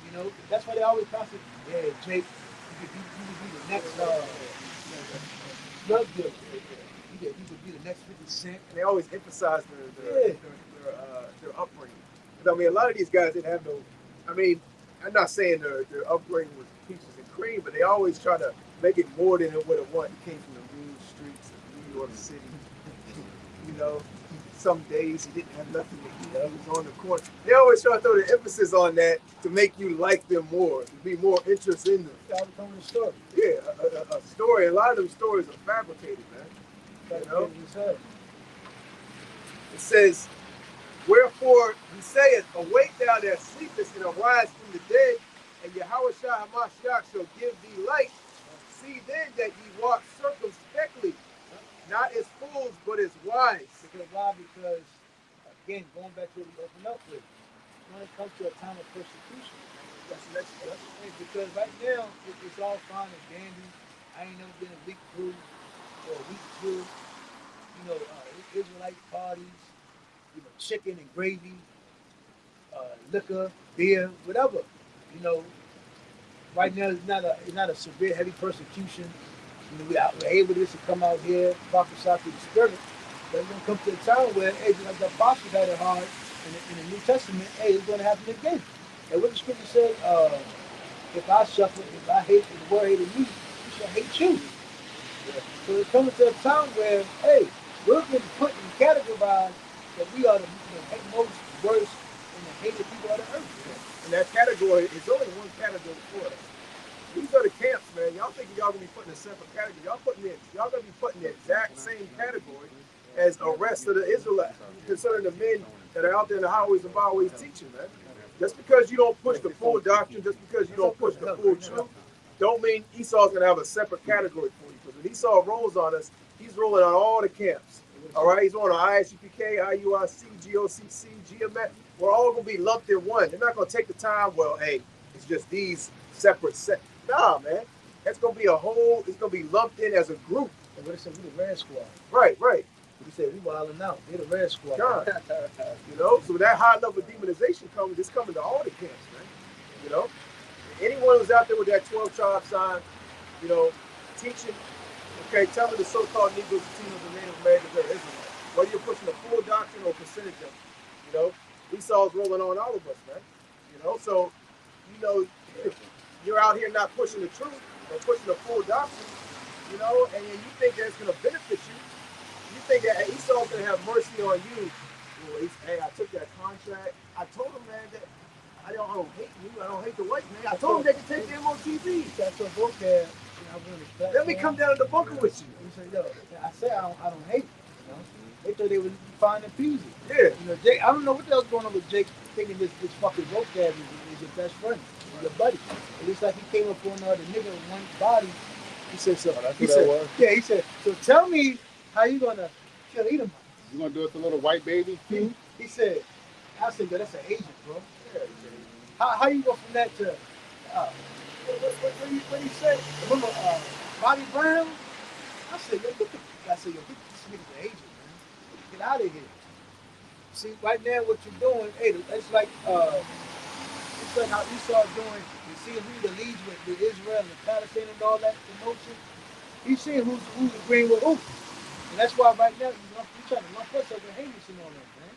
You know, that's why they always constantly, yeah, Jake, you could be the next drug dealer. You could be the next 50 Cent. and they always emphasize their upbringing. But, I mean, a lot of these guys didn't have no. I mean, I'm not saying their upbringing was peaches and cream, but they always try to make it more than what it was. He came from the mean streets of New York City. You know, some days he didn't have nothing to eat. He was on the corner. They always try to throw the emphasis on that to make you like them more, to be more interested in them. That was coming the story. Yeah, a story. A lot of them stories are fabricated, man. You know? It says, wherefore he saith, awake thou that sleepest and arise from the dead, and Yahweh Shah Hamashiach shall give thee light. See then that ye walk circumspectly, not as fools, but as wise. Because why? Because, again, going back to what we opened up with, when it comes to a time of persecution, because right now it's all fine and dandy. I ain't never been a week through or a week through. You know, Israelite parties, you know, chicken and gravy, liquor, beer, whatever. You know, right now it's not a severe, heavy persecution. You know, we're able to come out here, prophesy through the Spirit. But it's going to come to a time where, hey, just like the apostles had it hard in the New Testament, hey, it's going to happen again. And what the Scripture says, if I suffer, if I hate, if the world hated me, he shall hate you. Yeah. So it's coming to a time where, hey, we're getting put and categorized that we are the most worst and the hated people of the earth. And that category is only one category for us. These are the camps, man. Y'all thinking y'all gonna be put in a separate category? Y'all gonna be put in the exact same category as the rest of the Israelites, concerning the men that are out there in the highways and byways teaching, man. Just because you don't push the full doctrine, just because you don't push the full truth, don't mean Esau's gonna have a separate category for you. Because when Esau rolls on us, he's rolling on all the camps. All right, he's on ISUPK, IUIC, GOCC, GMS. We're all gonna be lumped in one. They're not gonna take the time. Well, hey, it's just these separate set. Nah, man, that's gonna be a whole. It's gonna be lumped in as a group. And what they said, we the Red Squad. Right, right. We said we wilding out. They're the Red Squad. God. You know, so that high level of demonization comes. It's coming to all the camps, man. You know, anyone who's out there with that 12 tribe sign, you know, teaching. Okay, telling the so-called Negroes, Latinos, and Native Americans they're Israelites. Whether you're pushing the full doctrine or percentage of it, you know, Esau's rolling on all of us, man. You know, so, you know, if you're out here not pushing the truth or pushing the full doctrine, you know, and you think that's going to benefit you, you think that Esau's going to have mercy on you. Well, hey, I took that contract. I told him, man, that I don't hate you. I don't hate the white man. I told him they could take the MOTV. That's your vocab. Let me come down to the bunker with you. He said, yo, I said I don't hate. You know? They thought they would find and peasy. Yeah. You know, Jake, I don't know what the hell's going on with Jake thinking this fucking vocab is your best friend, your buddy. It looks like he came up on the nigga with one body. He said, so he said, so tell me how you gonna kill Edom. You gonna do it to little white baby? He said, I said, yo, that's an agent, bro. How you go from that to what he said? Remember Bobby Brown? I said, yo, get this nigga's an agent, man. Get out of here. See, right now what you're doing, hey, it's like how Esau doing. You see who the leads with Israel and Palestine and all that promotion. He's seeing who's agreeing with who. And that's why right now you're trying to lump us up and hate us and all that, man.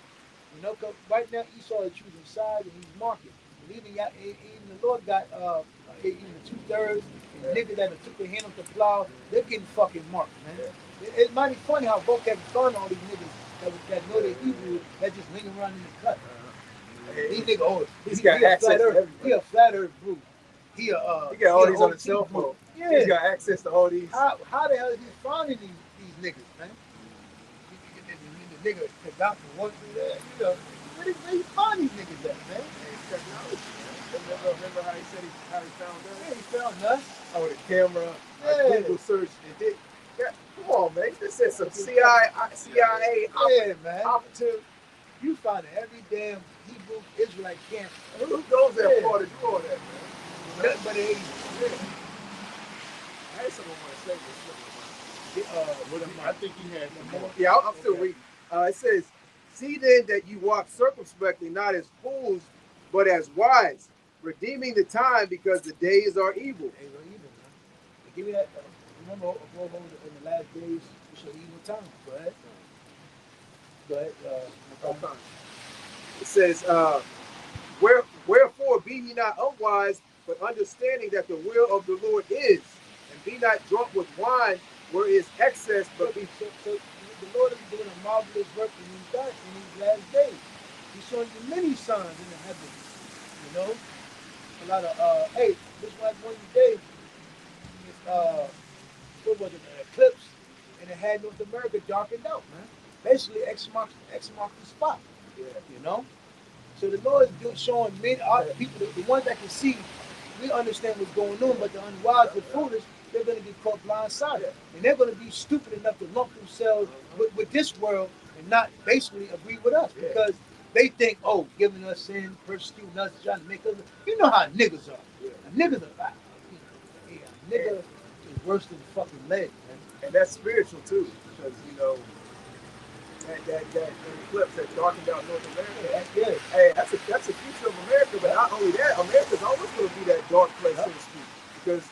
You know, cause right now Esau is choosing sides and he's marking. And even the Lord got even the 2/3, and the niggas that took their hand off the plow, they're getting fucking marked, man. It might be funny how vocab is throwing all these niggas that know their Hebrew that just linger around in the cut. These niggas, he's got access to everything. He a flat earth group. He got all these on his cell phone. Yeah. He's got access to all these. How the hell is he finding these niggas, man? The nigga Gaddafi went through that, you know. where you find these niggas at, man? Hey, technology, man. Remember how he said how he found us? Yeah, he found us. Oh, the camera, Yeah. Google search, and did. Yeah, come on, man. This said some CIA Yeah, man. operative. You find every damn Hebrew Israelite camp. Who goes that Yeah. far to do all that, man? Nothing but the 80s. Yeah. I had someone want to say this. I think he had some more. Yeah, I'm still reading. It says, "See then that you walk circumspectly, not as fools, but as wise, redeeming the time, because the days are evil." They were evil, man. They give me that. Remember, in the last days, we shall evil times. Go ahead. Go ahead. Okay. It says, wherefore be ye not unwise, but understanding that the will of the Lord is, and be not drunk with wine, where is excess, but be So the Lord is doing a marvelous work in these last days. He's showing you many signs in the heavens. You know, a lot of hey, this was one of the days. What was it? An eclipse, and it had North America darkened out, man. Basically, X marks the spot. yeah. You know. So the Lord is showing many people, the ones that can see, we understand what's going on, but the unwise and foolish, they're going to get caught blindsided. And they're going to be stupid enough to lump themselves with this world and not basically agree with us because they think, oh, giving us sin, persecuting us, trying to make us. You know how niggas are. Yeah. Niggas are bad. Yeah, nigga is worse than fucking lead, man. And that's spiritual too, because that eclipse that darkened out North America. Yeah. Hey, that's a future of America, but not only that, America's always going to be that dark place, so to speak, because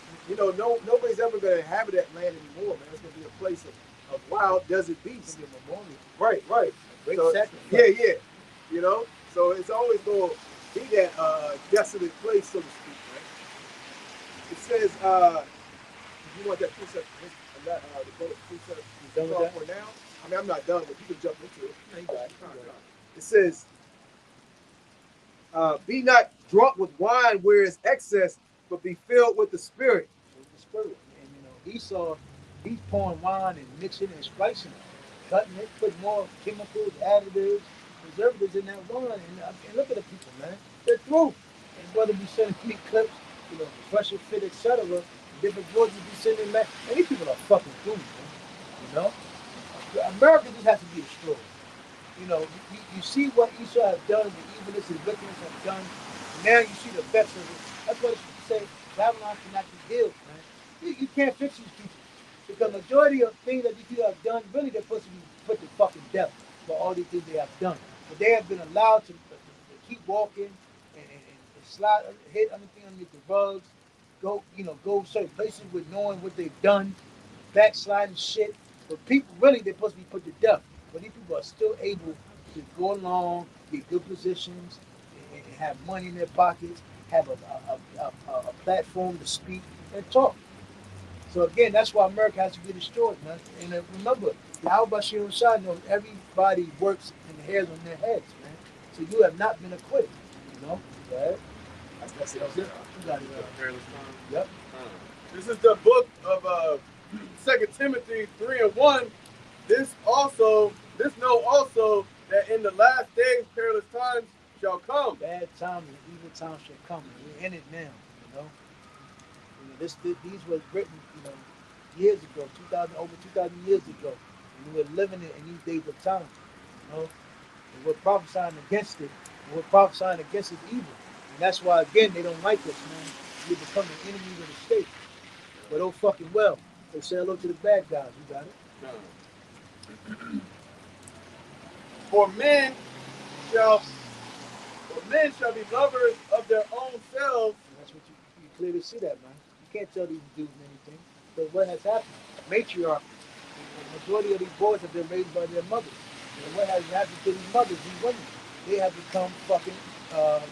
nobody's ever going to inhabit that land anymore, man. It's going to be a place of wild desert beasts. It's a memorial. Right. Great So, sacrifice. yeah. So it's always going to be that desolate place, so to speak, right? It says, you want that precept, the precept You done with that? for now? I mean, I'm not done, but you can jump into it. No, you got it. It says, be not drunk with wine where is excess, but be filled with the Spirit. With the Spirit. And Esau, he's pouring wine and mixing and spicing it, cutting it, putting more chemicals, additives, preservatives in that wine. And look at the people, man. They're through. And whether we sending me clips, pressure fit, etc., different voices be sending back. And these people are fucking through, man. America just has to be destroyed. You see what Esau has done, the evilness and wickedness have done. And now you see the best of it. That's why you say Babylon cannot be healed, man. You can't fix these people. Because majority of things that these people have done, really they're supposed to be put to fucking death for all these things they have done. But they have been allowed to keep walking and slide, hit everything underneath the rugs, go certain places with knowing what they've done, backsliding shit. But people, really, they're supposed to be put to death. But these people are still able to go along, get good positions, and have money in their pockets, have a platform to speak and talk. So again, that's why America has to be destroyed, man. And remember, Yahweh Bashir Shah knows everybody works in the hairs on their heads, man. So you have not been acquitted, Right? That's it. You got it. Yep. This is the book of 2 Timothy 3:1. This know also that in the last days perilous times shall come. Bad times and evil times shall come. And we're in it now, These were written, years ago, over 2,000 years ago. And we're living it in these days of time, And we're prophesying against it. And we're prophesying against its evil. And that's why, again, they don't like us, man. We become the enemies of the state. But oh fucking well. They say hello to the bad guys. You got it? For men shall be lovers of their own selves. And that's what you clearly see that, man. You can't tell these dudes anything. But what has happened? Matriarchy. The majority of these boys have been raised by their mothers. And what has happened to these mothers, these women? They have become fucking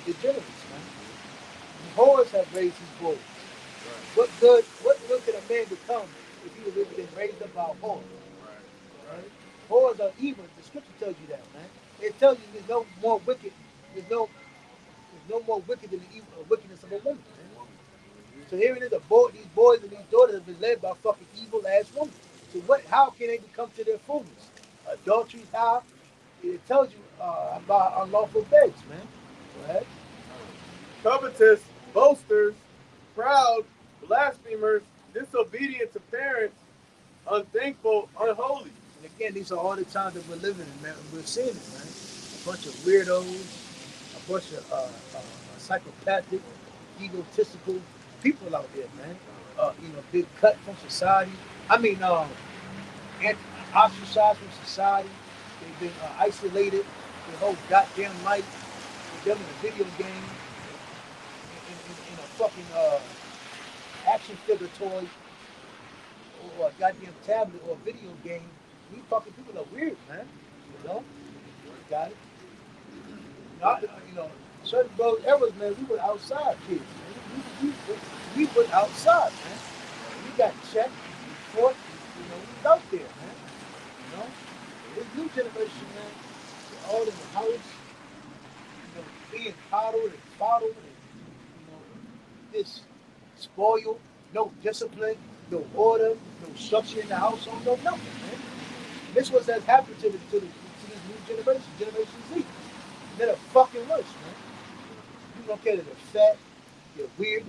degenerates, man. The whores have raised these boys. Right. What good can a man become if he was been raised up by a whore? Right? Whores are evil. The scripture tells you that, man. It tells you there's no more wicked. There's no more wicked than the evil, wickedness of a woman. Man. So here it is, these boys and these daughters have been led by fucking evil ass women. So how can they become to their fullness? Adultery, how? it tells you about unlawful beds, man. Go ahead. Covetous, boasters, proud, blasphemers, disobedient to parents, unthankful, unholy. And again, these are all the times that we're living in, man. We're seeing it, man. A bunch of weirdos, a bunch of psychopathic, egotistical people out there, man. Big cut from society. I mean, ostracized from society. They've been isolated their whole goddamn life. They're in a video game, in a fucking action figure toy, or a goddamn tablet or a video game. These fucking people are weird, man. You know? Got it? Certain those eras, man, we were outside kids, man. We were outside, man. We got checked, we fought, we was out there, man. You know? This new generation, man, they're all in the house, being coddled and fondled and, just spoiled, no discipline, no order, no structure in the household, no nothing, man. And this was has happened to this new generation, Generation Z. They're fucking worse, man. You don't care that they're fat, they're weird,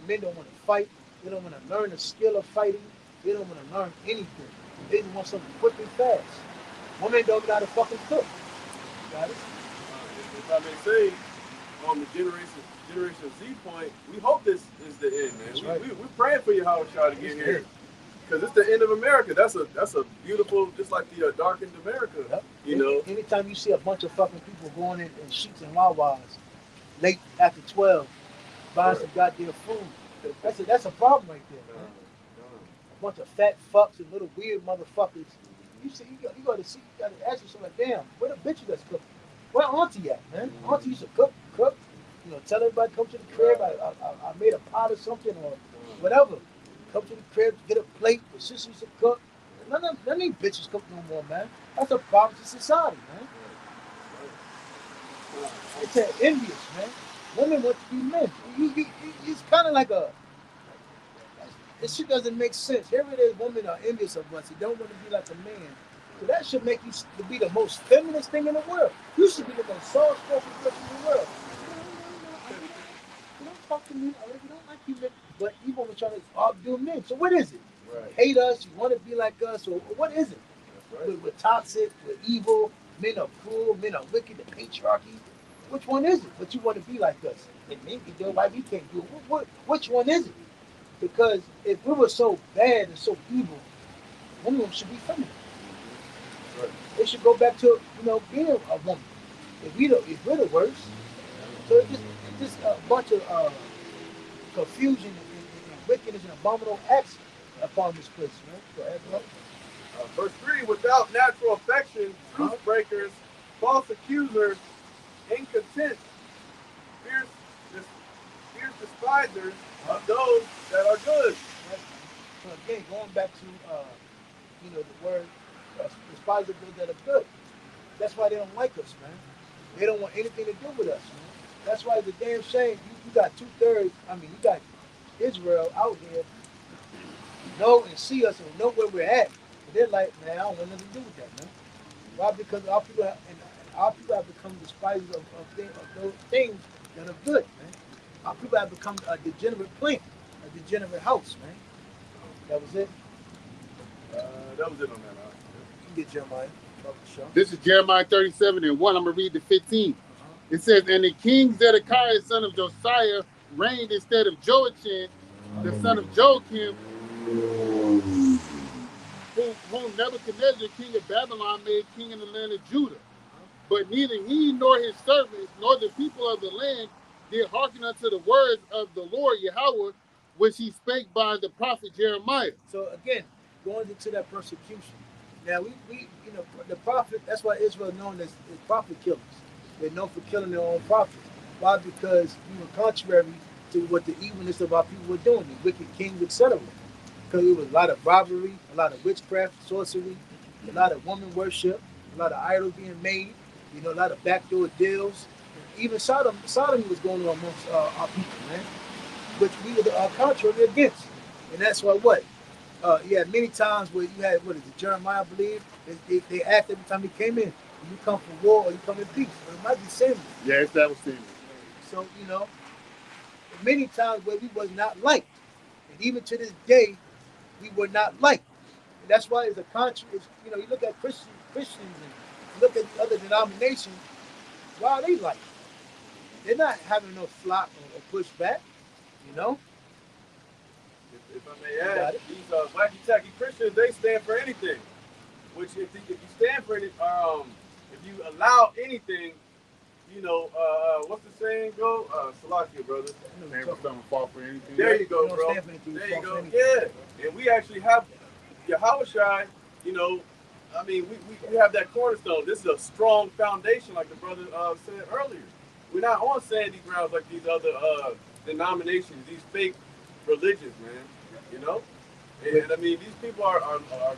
men don't want to fight, they don't want to learn the skill of fighting, they don't want to learn anything. They just want something quick and fast. Women don't know how to fucking cook. Got it? If I may say, on the Generation Z point, we hope this is the end, man. Right. We're praying for you, Howard Shaw, to get here. Because it's the end of America. That's a beautiful, just like the darkened America. Yep. You know. Anytime you see a bunch of fucking people going in sheets and Wawas late after 12, buying some goddamn food, that's a problem right there, man. A bunch of fat fucks and little weird motherfuckers. You gotta ask yourself, like, damn, where the bitches that's cooking? Where Auntie at, man? Auntie used to cook. Tell everybody come to the crib. I made a pot or something or whatever. Come to the crib, get a plate. The sister used to cook. None of these bitches cook no more, man. That's a problem to society, man. It's envious, man. Women want to be men. It's kind of like this shit doesn't make sense. Here it is, women are envious of us. They don't want to be like a man. So that should make you to be the most feminist thing in the world. You should be the most soft-spoken person in the world. You don't talk to me. I really don't like you, men. But you want to try to outdo men. So what is it? Right. Hate us? You want to be like us? Or what is it? Right. We're toxic. We're evil. Men are cruel. Men are wicked. The patriarchy. Which one is it? But you want to be like us? And men can do it. Why we can't do it? Which one is it? Because if we were so bad and so evil, women should be feminine. Right. They should go back to being a woman. If we're the worst, so it's just a bunch of confusion and wickedness and abominable acts upon this place, man. Go ahead, bro. Verse 3, without natural affection, truce breakers, false accusers, incontent, fierce despisers of those that are good. Right? So again, going back to the word despisers of those that are good. That's why they don't like us, man. They don't want anything to do with us, man. That's why it's a damn shame. You got 2/3. I mean, you got Israel out here know and see us and know where we're at. And they're like, man, I don't want nothing to do with that, man. Why? Because our people have become despisers of those things that are good, man. Our people have become a degenerate plant, a degenerate house, man. That was it. That was it on that. You can get Jeremiah. This is Jeremiah 37:1. I'm going to read the 15. It says, and the king Zedekiah, son of Josiah, reigned instead of Joachim, the son of Joachim, whom Nebuchadnezzar, king of Babylon, made king in the land of Judah. But neither he nor his servants nor the people of the land did hearken unto the words of the Lord Yahweh, which he spake by the prophet Jeremiah. So again, going into that persecution. Now we the prophet. That's why Israel is known as prophet killers. They're known for killing their own prophets. Why? Because contrary to what the evilness of our people were doing, the wicked kings, etc. Because it was a lot of robbery, a lot of witchcraft, sorcery, a lot of woman worship, a lot of idols being made, a lot of backdoor deals. Even sodomy was going on amongst our people, man, which we were contrary against. And that's why you had many times where you had, Jeremiah, I believe, they asked every time he came in, You come for war or you come in peace. But it might be same. Yeah, it's that was seeming. So, you know, many times where we was not liked. And even to this day, we were not liked. And that's why it's a country, you know, you look at Christians and you look at the other denominations, why are they liked? They're not having no flock or pushback, you know? If I may add, these wacky tacky Christians, they stand for anything. Which if you stand for any, if you allow anything, you know, what's the saying go? Salakia, brother. Stand for something, fall for anything. There you go, You don't bro. stand for anything, you There you fall go. for anything. Yeah. And we actually have Yahushua, you know, I mean, we have that cornerstone. This is a strong foundation, like the brother said earlier. We're not on sandy grounds like these other denominations, these fake religions, man. You know? And I mean, these people are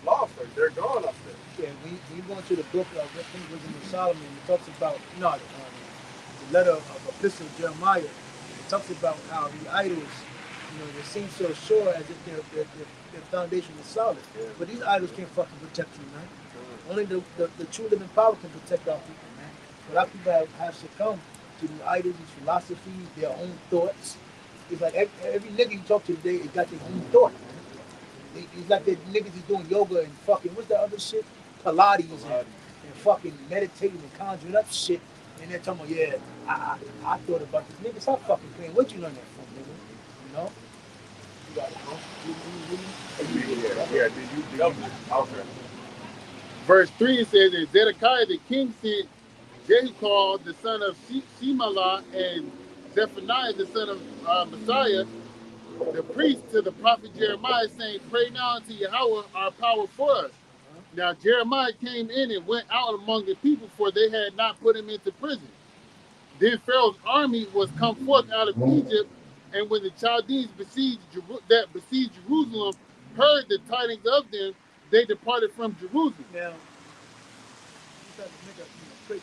lost. Like, they're gone up there. Yeah, when you go into the book of, I think it was in Solomon, it talks about, no, the letter of Epistle of Jeremiah, it talks about how the idols, you know, they seem so sure as if their foundation is solid. Yeah. But these idols can't fucking protect you, man. Only the true living power can protect our people, man. A lot of people have succumbed to these idols, these philosophies, their own thoughts. It's like every nigga you talk to today, it got their own thought, man. It's like the niggas is doing yoga and fucking, what's that other shit? Pilates. And fucking meditating and conjuring up shit. And they're talking about, yeah, I thought about this. Nigga, stop fucking playing. Where'd you learn that from, nigga? You know? You got it, bro. Yeah, did you okay. Verse 3 it says, and Zedekiah the king sent Jehukal the son of Shemalah and Zephaniah the son of Messiah, the priest, to the prophet Jeremiah, saying, pray now unto Yahweh our power for us. Now Jeremiah came in and went out among the people, for they had not put him into prison. Then Pharaoh's army was come forth out of Egypt, and when the Chaldeans besieged Jerusalem heard the tidings of them, they departed from Jerusalem. Now, you got to make a quick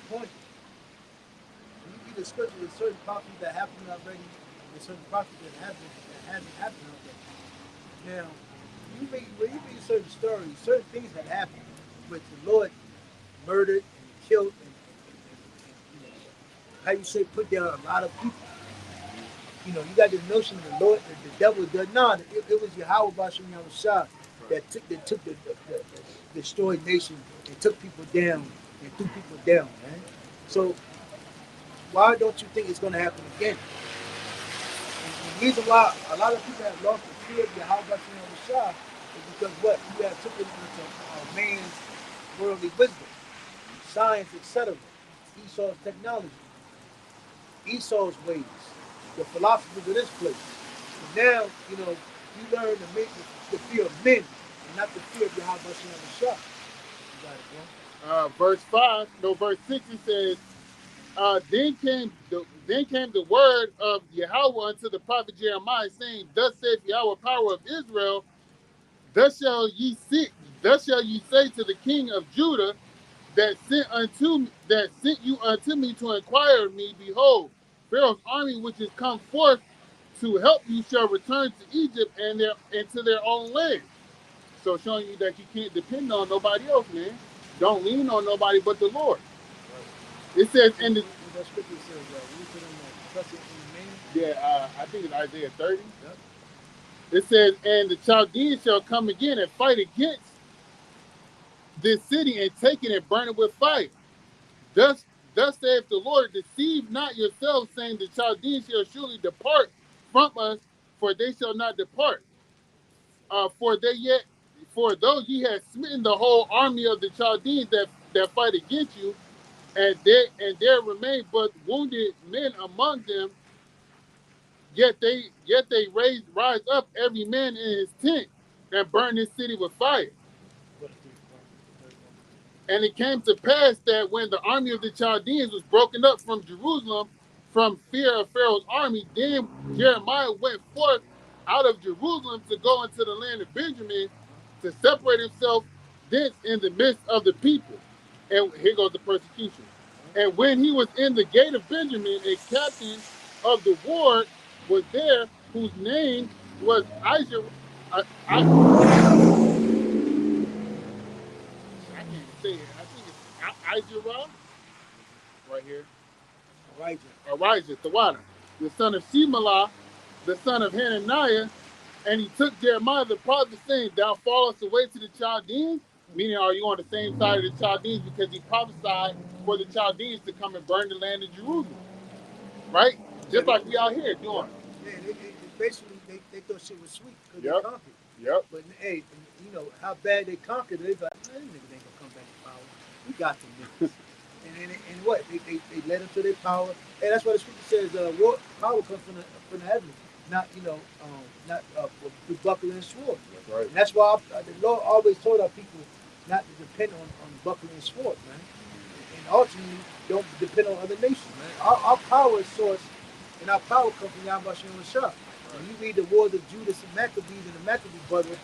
point. When you read the scripture, there's certain prophecies that happened already, there's certain prophecies that hasn't happened already. Now, when you read certain stories, certain things that happened, which the Lord murdered and killed and you know, how you say, put down a lot of people. You know, you got this notion of the Lord, that the devil does not. It was Yahweh Bashem Yahushua that took the destroyed nation and took people down and threw people down, man. So why don't you think it's going to happen again? And the reason why a lot of people have lost the fear of Yahweh Bashem Yahushua is because what? You have took it into man's worldly wisdom, science, etc. Esau's technology, Esau's ways, the philosophers of this place. And now, you know, you learn to make the fear of men and not the fear of Yahweh Bashem Yahushua. You got it, bro. Verse 6 it says, then came the word of Yahweh unto the prophet Jeremiah, saying, thus saith Yahweh, power of Israel, thus shall ye say to the king of Judah that sent you unto me to inquire of me, behold, Pharaoh's army which is come forth to help you shall return to Egypt and to their own land. So showing you that you can't depend on nobody else, man. Don't lean on nobody but the Lord. It says in the That scripture says, we put in the trust in the man. yeah, I think it's Isaiah 30. Yep. It says, and the Chaldeans shall come again and fight against this city and take it and burn it with fire. Thus saith the Lord, deceive not yourselves, saying the Chaldeans shall surely depart from us, for they shall not depart. For though ye have smitten the whole army of the Chaldeans that fight against you, and there remain but wounded men among them, yet they rise up every man in his tent and burn this city with fire. And it came to pass that when the army of the Chaldeans was broken up from Jerusalem, from fear of Pharaoh's army, then Jeremiah went forth out of Jerusalem to go into the land of Benjamin, to separate himself thence in the midst of the people. And here goes the persecution. And when he was in the gate of Benjamin, a captain of the ward was there, whose name was Isaac. I can't say it. I think it's Ahijah, right here, Right. Arijah, Tawada, the son of Shemelah, the son of Hananiah, and he took Jeremiah the prophet, saying, "Thou fallest away to the Chaldeans," meaning, are you on the same side of the Chaldeans? Because he prophesied for the Chaldeans to come and burn the land of Jerusalem, right? Just like we out here doing. Yeah, basically they thought shit was sweet because Yep. they conquered. Yep. But hey, you know how bad they conquered. They like, man, these niggas ain't gonna come back to power. We got them niggas. and what? They led them to their power. And that's why the scripture says, power comes from the heavens, not not through buckler and sword. That's right. And that's why the Lord always told our people not to depend on buckler and sword, man. And ultimately, don't depend on other nations, man. Our power is source, and our power comes from Yahweh Shem Shah. When you read the wars of Judas and Maccabees and the Maccabee brothers,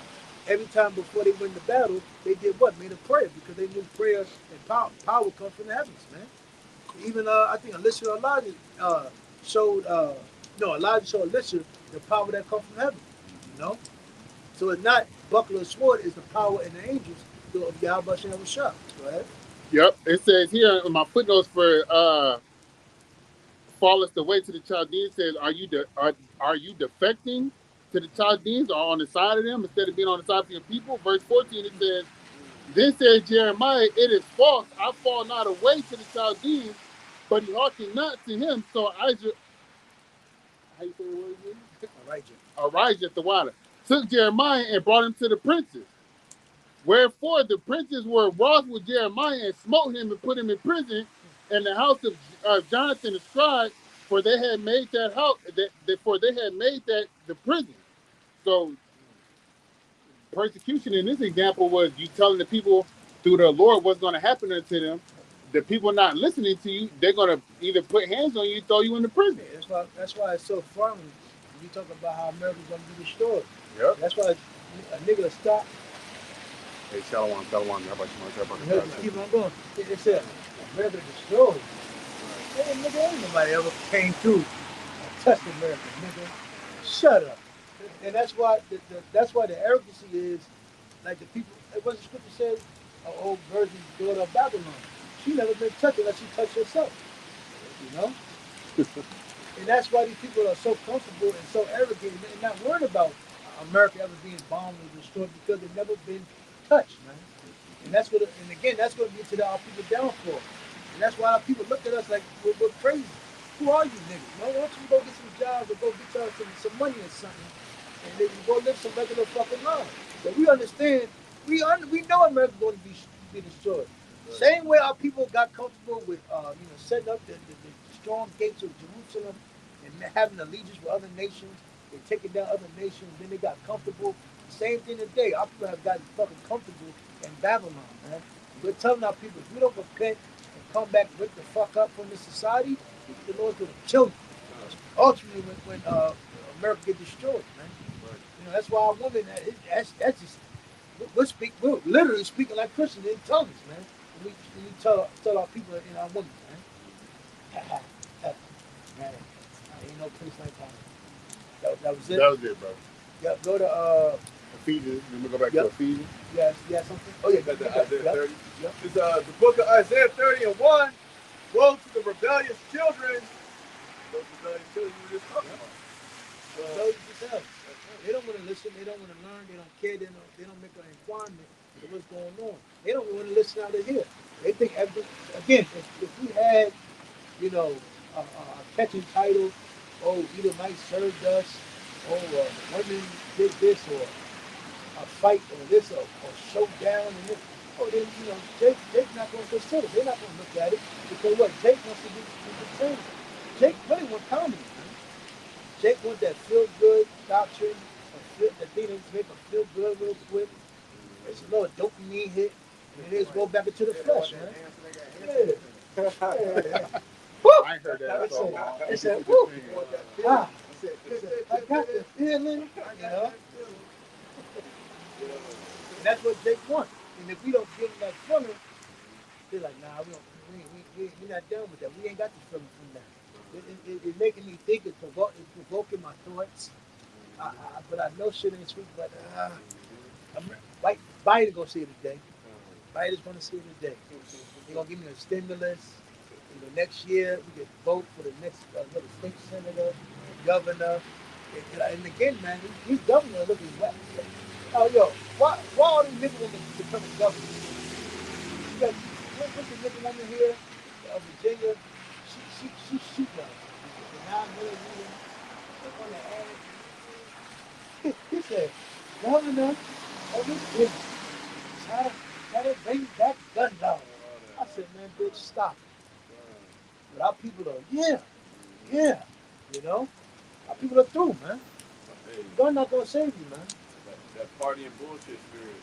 every time before they win the battle, they did what? Made a prayer, because they knew prayer and power comes from the heavens, man. Even I think Elisha or Elijah showed Elijah showed Elisha the power that comes from heaven. You know? So it's not buckler or sword, it's the power and the angels of Yahweh Shem Shah. Go ahead. Yep. It says here in my footnotes for fallest away to the Chaldeans, says, are you defecting to the Chaldeans or on the side of them instead of being on the side of your people? Verse 14, it says, then says Jeremiah, it is false. I fall not away to the Chaldeans, but he hearkened not to him. So Isaac, how you say the word again? Arijah the water, took Jeremiah and brought him to the princes. Wherefore the princes were wroth with Jeremiah and smote him and put him in prison in the house of Jonathan the scribe, for they had made that house, for they had made that the prison. So persecution in this example was you telling the people through the Lord what's going to happen unto them. The people not listening to you, they're going to either put hands on you, throw you in the prison. Yeah, that's why it's so funny when you talk about how America's going to be destroyed. Yep. That's why a nigga stop. Hey, Shalom. How about you? Keep on going. It said America destroyed. Hey, nigga, ain't nobody ever came through and touched America, nigga. Shut up. And that's why the arrogancy is like the people. What the scripture says, an old virgin daughter of Babylon. She never been touched unless she touched herself. You know. And that's why these people are so comfortable and so arrogant and not worried about America ever being bombed or destroyed because they've never been touched, man. And that's what. And again, that's going to be to our people downfall. And that's why our people look at us like we're crazy. Who are you niggas? Why don't you go get some jobs or go get y'all some money or something, and then you go live some regular fucking lives? But we understand. We know America's going to be destroyed. Same way our people got comfortable with setting up the strong gates of Jerusalem and having allegiance with other nations and taking down other nations. Then they got comfortable. Same thing today. Our people have gotten fucking comfortable in Babylon, man. We're telling our people, if we don't repent and come back, wake the fuck up from this society, the Lord's going to kill you. Ultimately, when America get destroyed, man. You know, that's why our women, that's just, we're literally speaking like Christians in tongues, man. We tell our people in our women, man. Man, ain't no place like that. That was it. That was it, bro. Yeah, go to Ephesians. Let me go back to Ephesians. Yeah, something. Oh yeah, Got the Isaiah 30. Yep. It's the book of Isaiah 30 and 1. Woe to the rebellious children. Those rebellious children you were just talking about. They don't want to listen. They don't want to learn. They don't care. They don't make an inquiry of what's going on. They don't want to listen out of here. They think again, if we had, a catching title, Edomite served us, women did this, or a fight, or this, or showdown, and this. Then Jake's not going to consider. They're not going to look at it because what Jake wants to do is entertainment. Jake really wants comedy. Man. Jake wants that feel good doctrine, that thing that make him feel good real quick. It's a little dopamine hit, and then just go back into the flesh, man. Yeah. I ain't heard that. It said, woo! I got the feeling, And that's what Jake wants. And if we don't give him that feeling, they're like, nah, we're not done with that. We ain't got the feeling from that. It's making me think. It's provoking my thoughts. But I know shit ain't sweet. But Biden gonna see it today. Everybody's going to see it today. They're going to give me a stimulus. You know, next year we get vote for the next little state senator, governor. And again, man, these governors are looking wet. Oh, yo, why all these niggas want to become governor? You got what's the nigga woman here, Virginia? She shoot now. The 9 millimeter on the ad. He said, governor of Virginia, try to bring that gun down. I said, man, bitch, stop it. But our people are, yeah, you know? Our people are through, man. Hey, Gun not gonna save you, man. that party and bullshit spirit,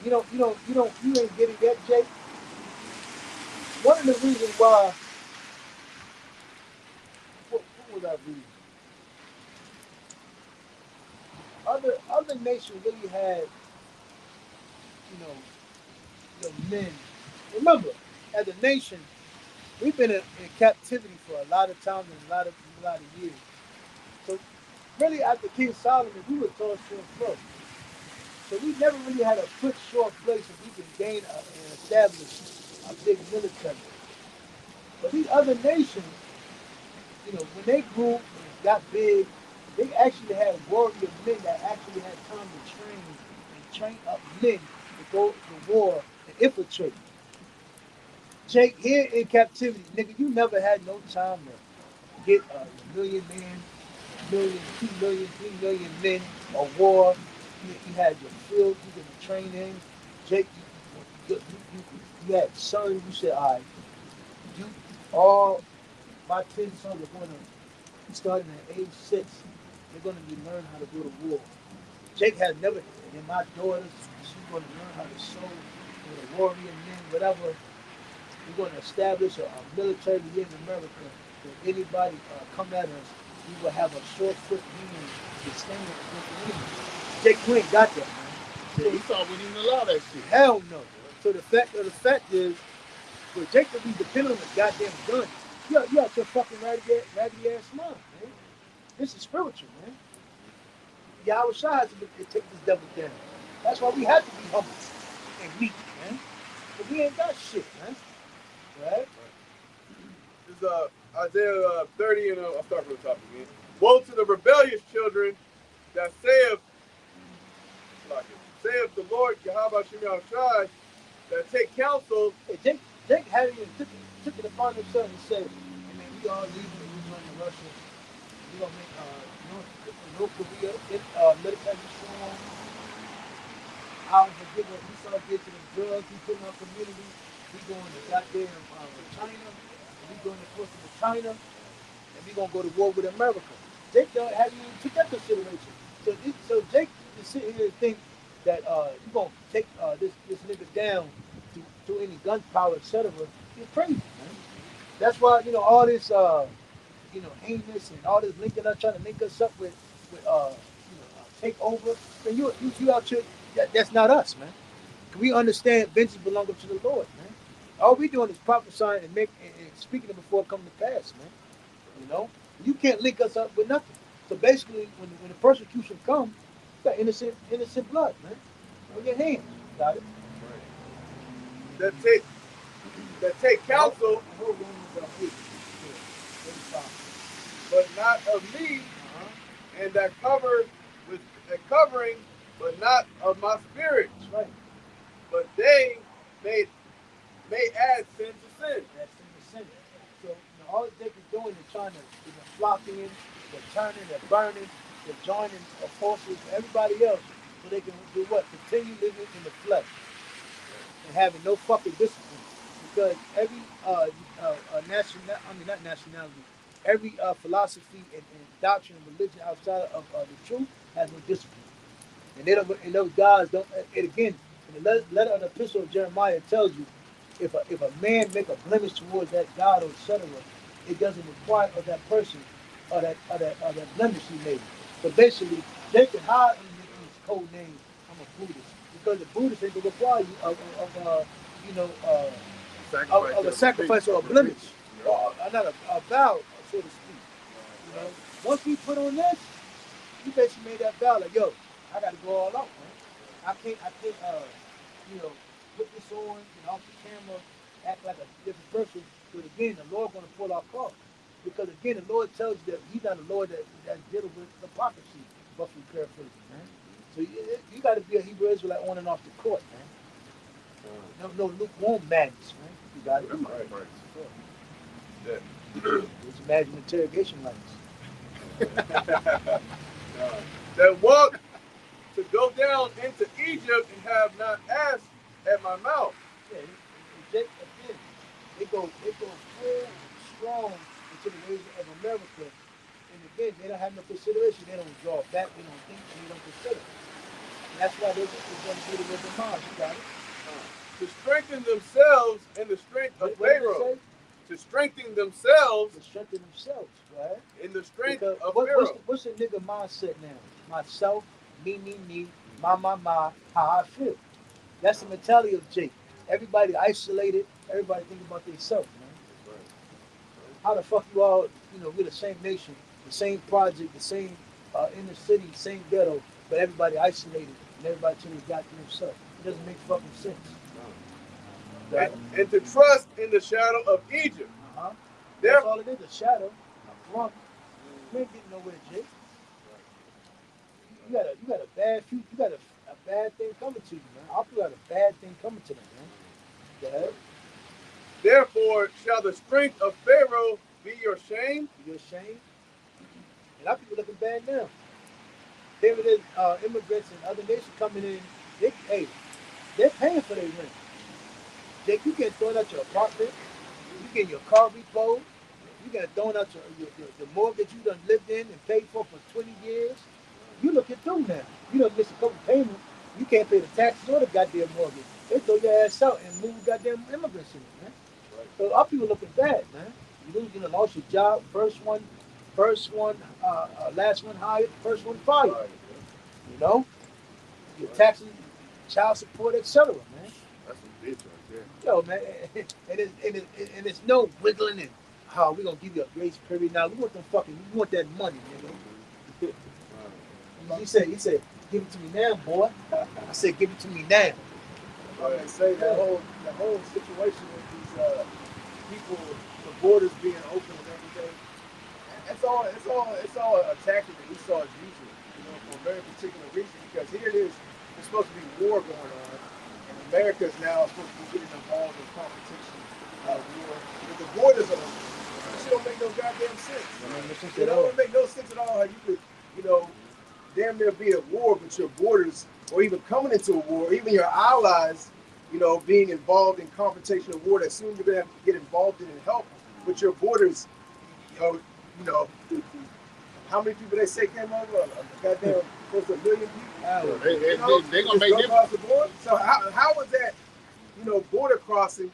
You ain't get it yet, Jake. One of the reasons why, what was I reading? Other nations really had, men. Remember, as a nation, we've been in captivity for a lot of time and a lot of years. So really, after King Solomon, we were tossed to and fro. So we never really had a quick, short place where we could gain and establish a big military. But these other nations, when they grew and got big, they actually had warrior men that actually had time to train up men to go to war and infiltrate. Jake, here in captivity, nigga, you never had no time to get a million men, a million, 2 million, 3 million men, a war. You had your field, you could train in. Jake, you had sons, you said, all right, you all my 10 sons are going to, starting at age 6, they're going to be learning how to go to war. Jake has never, and my daughters, she's going to learn how to sew, with a warrior men, whatever. We're going to establish a military here in America. If anybody come at us, we will have a short, quick hand to stand against the enemy. Jake, you ain't got that, man. Yeah, he thought we didn't allow that shit. Hell no. So the fact is, for Jake to be dependent on the goddamn gun, you out your fucking raggedy ass mind, man. This is spiritual, man. Yahweh Shai has to take this devil down. That's why we have to be humble and meek, man. But we ain't got shit, man. Right? This is Isaiah 30, and I'll start from the top again. Woe to the rebellious children that saith the Lord Yahweh Shem Shai, that take counsel. Hey, Jake hadn't even took it upon himself and said, "Hey man, we all leaving and we going to Russia. We gonna make North Korea military strong. I'll forgive what we saw get to the drugs we put in our community. We going to goddamn China, and we going to force to China, and we gonna go to war with America." Jake hadn't even took that consideration. So Jake is sitting here and think that you gonna take this nigga down to any gunpowder, etc. You're crazy, man. That's why all this heinous and all this linking up, trying to link us up with take over. And you out here, that's not us, man. We understand vengeance belongs to the Lord, man. All we doing is prophesying and speaking it before it comes to pass, man. You can't link us up with nothing. So basically, when the persecution comes, you got innocent blood, man, on your hands. Got it? That take counsel, but not of me, and that cover with a covering, but not of my spirit. That's right. But they may add sin to sin. That's sin to sin. So all Jake is doing is trying to flocking in, they're turning, they're burning, they're joining forces with everybody else, so they can do what? Continue living in the flesh and having no fucking discipline. Because every not nationality, every philosophy and doctrine and religion outside of the truth has no discipline. And they don't. And those guys don't. And again, in the letter of the epistle of Jeremiah, it tells you if a man make a blemish towards that God or etc., it doesn't require of that person or that blemish he made. So basically, they can hide in his code name. I'm a Buddhist, because the Buddhist ain't gonna require you of a sacrifice or a blemish, or not a vow, so to speak. Once we put on this, you basically made that vow like, yo, I got to go all out, man. I can't put this on, off the camera, act like a different person. But again, the Lord gonna pull our card. Because again, the Lord tells you that He's not a Lord that's dealing with hypocrisy, roughly paraphrasing, man. So you got to be a Hebrew Israelite on and off the court, man. No lukewarm madness, man. You got it. Right. Yeah. Just imagine interrogation rights. That walk to go down into Egypt and have not asked at my mouth. Yeah, again, they go full strong into the ways of America. And again, they don't have no consideration. They don't draw back. They don't think. They don't consider. And that's why they're going to do the with the minds. You got it. To strengthen themselves in the strength of Pharaoh. To strengthen themselves. To strengthen themselves, right? In the strength because of Pharaoh. What's the nigga mindset now? Myself, me, my, how I feel. That's the mentality of Jake. Everybody isolated. Everybody think about themselves, man. How the fuck you all, we're the same nation, the same project, the same inner city, same ghetto, but everybody isolated and everybody to got to themselves. It doesn't make fucking sense. And to trust in the shadow of Egypt. That's all it is, a shadow, a front. You ain't getting nowhere, Jake. You got a bad future. You got a bad thing coming to you, man. Our people got a bad thing coming to them, man. Go ahead. Therefore shall the strength of Pharaoh be your shame. Be your shame. And our people looking bad now. Here it is, immigrants and other nations coming in. They're paying for their rent. Jake, you get thrown out your apartment. You get your car repoed. You get thrown out the mortgage you done lived in and paid for 20 years. You looking through now. You done missed a couple payments. You can't pay the taxes or the goddamn mortgage. They throw your ass out and move goddamn immigrants in it, man. Right. So our people looking bad, man. You lost your job. First one, last one hired, first one fired. Your taxes, child support, etc., man. That's a bitch right there. Yo, man, and it's no wiggling in. Oh, we're gonna give you a grace period now. We want that money, nigga. He said, give it to me now, boy. I said, give it to me now. They say that whole situation with these people, the borders being open and everything. It's all a tactic that Esau is using, for a very particular reason. Because here it is, there's supposed to be war going on, and America is now supposed to be getting involved in competition war. But the borders are open. This don't make no goddamn sense. It don't make no sense at all how you could, damn near be at war, but your borders, or even coming into a war, even your allies, being involved in confrontation of war that soon you're going to have to get involved in and help, but your borders, how many people they say came over? Goddamn, close to 1 million people. They're going to make it. Across the board. So how was that, border crossing,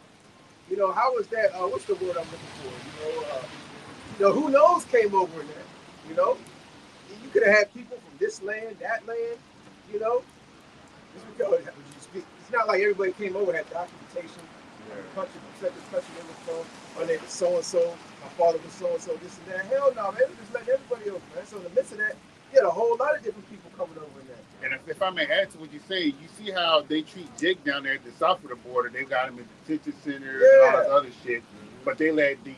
how was that, what's the word I'm looking for? Who knows came over in there, You could have had people from this land, that land, It's not like everybody came over had documentation. The country, the country they were from, my name is so and so, my father was so and so, this and that. Hell no, man, just letting everybody over, man. So in the midst of that, you had a whole lot of different people coming over in there. And if I may add to what you say, you see how they treat Jake down there at the south of the border. They got him in detention centers and all this other shit. But they let these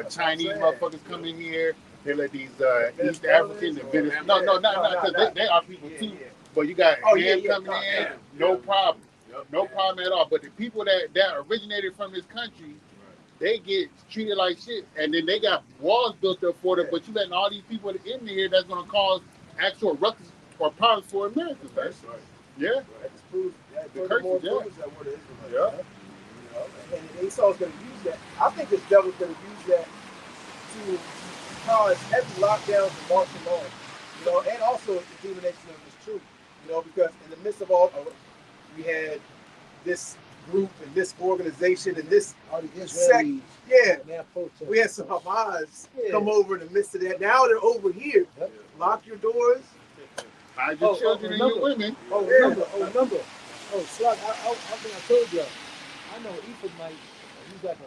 Chinese motherfuckers come in here. They let these East Africans and Venezuelans. No, because they are people too. But you got him coming in, no problem. No problem at all. But the people that originated from this country, they get treated like shit. And then they got walls built up for them. But you letting all these people in here that's going to cause actual ruckus or problems for Americans. That's right. Yeah. That's proves that. The curses, that what it is. Yeah. And Esau's going to use that. I think this devil's going to use that to cause heavy lockdowns and martial law, and also the demonization of this truth, because in the midst of all, we had this group and this organization and this sect. Yeah, we had some Hamas come over in the midst of that. Now they're over here. Yep. Lock your doors. Hide your children and your women. Remember. Slug, I think I told you. I know Ephraimite. He's like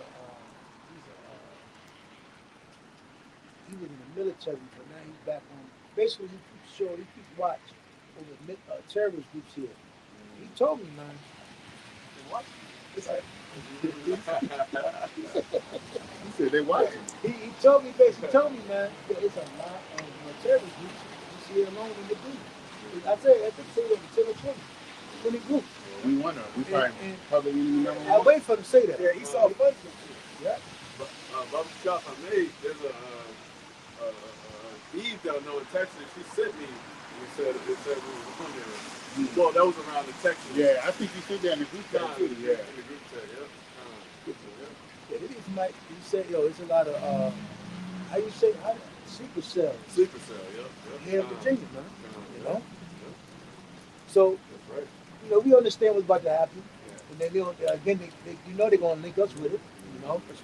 he was in the military, but now he's back on. Basically, he keeps watch over terrorist groups here. He told me, man, watch. It's like, He said they watching. He told me, basically told me, man, that it's a lot of terrorist groups. You see it alone in the group. I think say over 10 or 20 groups. We wonder. We probably probably number I one. wait for him to say that. yeah, he saw a bunch of shit. Yeah. Bubba Shop I made, there's a Eve that I know in Texas. She sent me and said we was on there. Well, that was around the Texas. Yeah, I think you sit there in the group chat too. Yeah. In the group chat, yeah. Yeah, it is Mike. You say, yo, it's a lot of how you say sleeper cells Sleeper cell, yep. here in Virginia, man. You know? Yep. So, That's right. you know, we understand what's about to happen. Yeah. And then they don't, again, they you know they're gonna link us with it, you know. But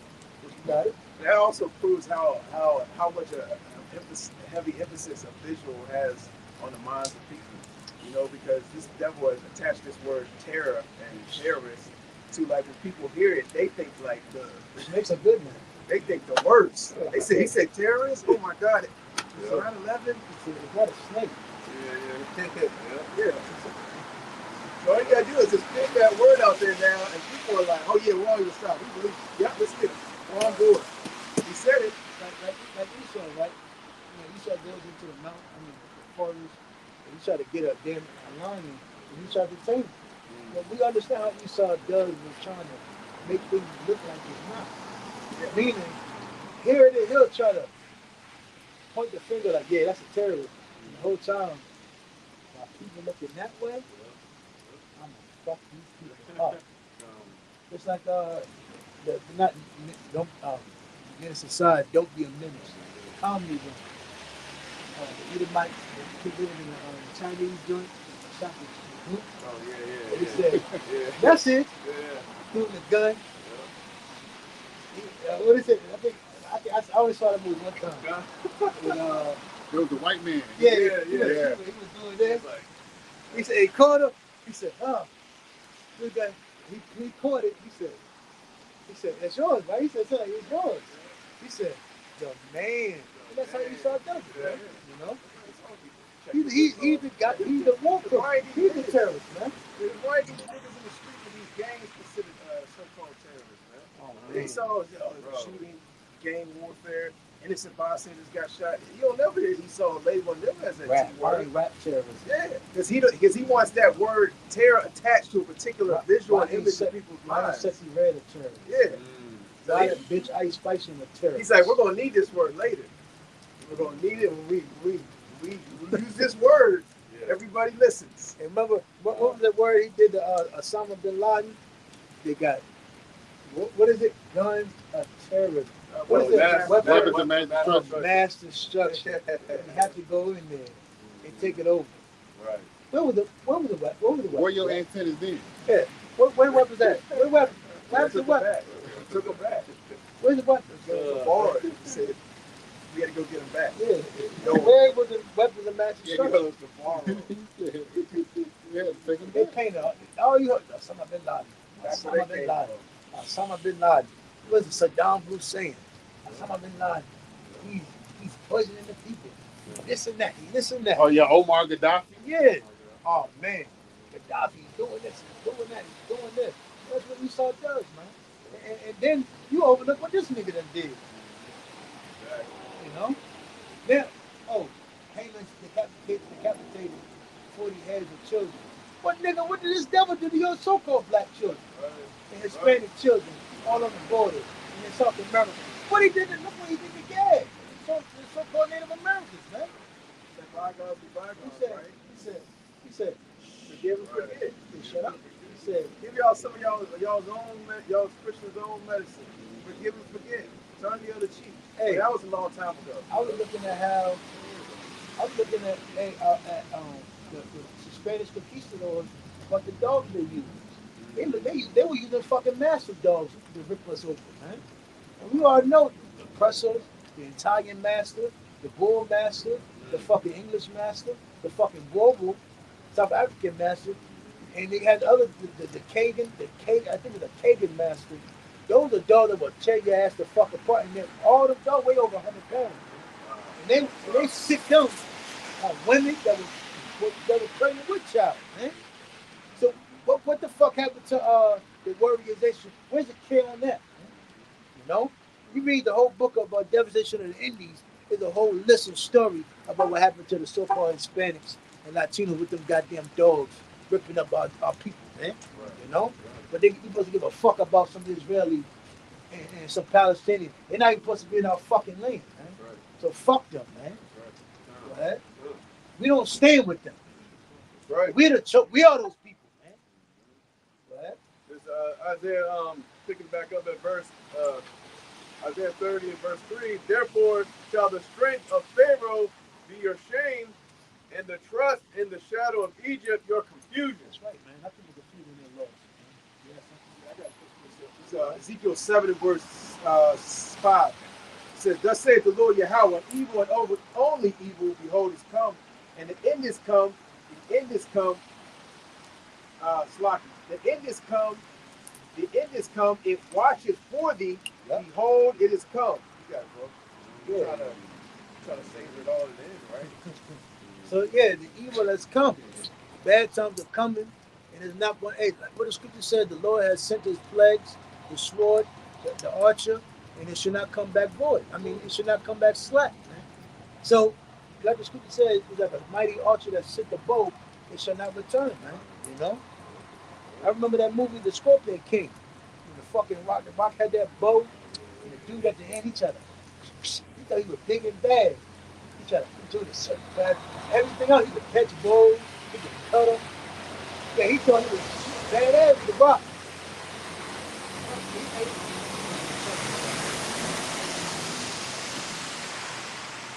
you got it. That also proves how much a heavy emphasis a visual has on the minds of people. You know, because this devil has attached this word terror and terrorist to, like, when people hear it, they think like Which makes a good man. they think the worst. He said terrorist. Oh my God! It's 9/11. It's not a snake. Yeah. So all you gotta do is just pick that word out there now, and people are like, "Oh yeah, we're all gonna stop. We believe. Yep, let's get it. We're on board." He said it. Like Esau, right? You know, Esau goes into the mountain, the forest, and he try to get up there and lion, and he try to tame him. But we understand how Esau does with trying to make things look like it's not. Meaning, here it is, he'll try to point the finger like, yeah, that's a terrorist. And the whole time, while people looking that way, I'm gonna fuck these people up. It's like don't Menace aside, don't be a menace. Communism, the Edomites, they keep living in the Chinese joint, shopping. Oh yeah. He said, Yeah. that's it. Yeah. Shooting the gun. What is it? I only saw that movie one time. And, There was a white man. yeah. Yeah. He was doing this. It's like, He said, he caught him. He said, good guy. He caught it. He said, that's yours, right? He said, son, it's yours. He said, the man. And that's how Esau does it, right? You know? He's the walker. He's the terrorist, man. Why are these niggas in the street with these gangs considered so-called terrorists, man? Oh, They saw shooting, gang warfare, innocent bystanders got shot. You'll never hear Esau labeling them as a rap terrorist. Yeah, because he wants that word terror attached to a particular visual image in people's Why minds. Sexy Red a terrorist? Yeah. So Why bitch Ice Spice in a terrorist? he's like, we're gonna need this word later. We're gonna need it when we use this word. Everybody listens. And remember, what was the word he did to Osama bin Laden? They got, what is it? Guns of terrorism. What is it? Weapons of mass destruction. Mass destruction. You have to go in there and take it over. right. What was the weapon? Where your antennas then? Yeah. Where weapons at? Where weapon? Where's the weapon? Took him back. Where's the weapon? The bar said we had to go get him back. Yeah. Where was the weapons of mass Yeah, destruction? because the bar. Yeah, take them They back. painted all you heard. Osama bin Laden. That's where Osama they bin came Laden. Osama bin Laden. It was Saddam Hussein. Osama bin Laden. He's poisoning the people. This and that. This and that. Oh yeah, Omar Gaddafi. Yeah. Oh man. Gaddafi's doing this, he's doing that, he's doing this. That's what Esau does, man. And then you overlook what this nigga done did. You know? Then, Haman decapitated 40 heads of children. What did this devil do to your so-called black children? And Hispanic children all on the border in South America? What he did to look what he did to Gad. The so-called Native Americans, man. Bygones be bygones, right? He said, Forgive and forget. shut up. He said, Give y'all some of y'all's Christians' own medicine. Forgive and forget. Turn the other cheek. Hey. That was a long time ago. I was looking at the Spanish conquistadors, what the dogs they used. They were using fucking massive dogs to rip us open, man. And we all know the oppressors, the Italian master, the Boer master, the fucking English master, the fucking Bobo, South African master, and they had other the Kagan, I think it was the Kagan master. Those are dogs that will tear your ass the fuck apart, and all the dogs weigh over 100 pounds. And they sit down on women that were pregnant with child, man. So what the fuck fuck happened to the warriorization? Where's the care on that? You know, you read the whole book of Devastation of the Indies. There's a whole list of story about what happened to the so-called Hispanics and Latinos with them goddamn dogs ripping up our people, man. Right. You know, but they supposed to give a fuck about some Israeli and some Palestinians. They're not even supposed to be in our fucking land, man. Right. So fuck them, man. Right. Right? We don't stand with them. Right. We are those people, man. Right? This Isaiah picking back up at verse Isaiah 30 and verse 3. Therefore shall the strength of Pharaoh be your shame, and the trust in the shadow of Egypt your confusion. That's right, man. Nothing but confusion in their laws. I gotta put this up. It's, Ezekiel 7 and verse 5. It says, thus saith the Lord Yahweh, evil and only evil, behold, is come, and the end is come, Slocky. The end is come, it watcheth for thee, Yep. behold, it is come. You got it, bro. Yeah. Trying to save it all in, right? So yeah, the evil has come. Bad times are coming, and it's not going. Hey, like what the scripture said, the Lord has sent His plagues, the sword, the archer, and it should not come back void. I mean, it should not come back slack, man. So, like the scripture says, it's like a mighty archer that sent the bow, it shall not return, man. You know. I remember that movie, The Scorpion King. When the fucking rock had that bow, and the dude at the end, he tried to. He thought he was big and bad. He tried to do the certain bad. Everything else, he could catch balls, he could cut them. Yeah, he thought he was badass with the rock.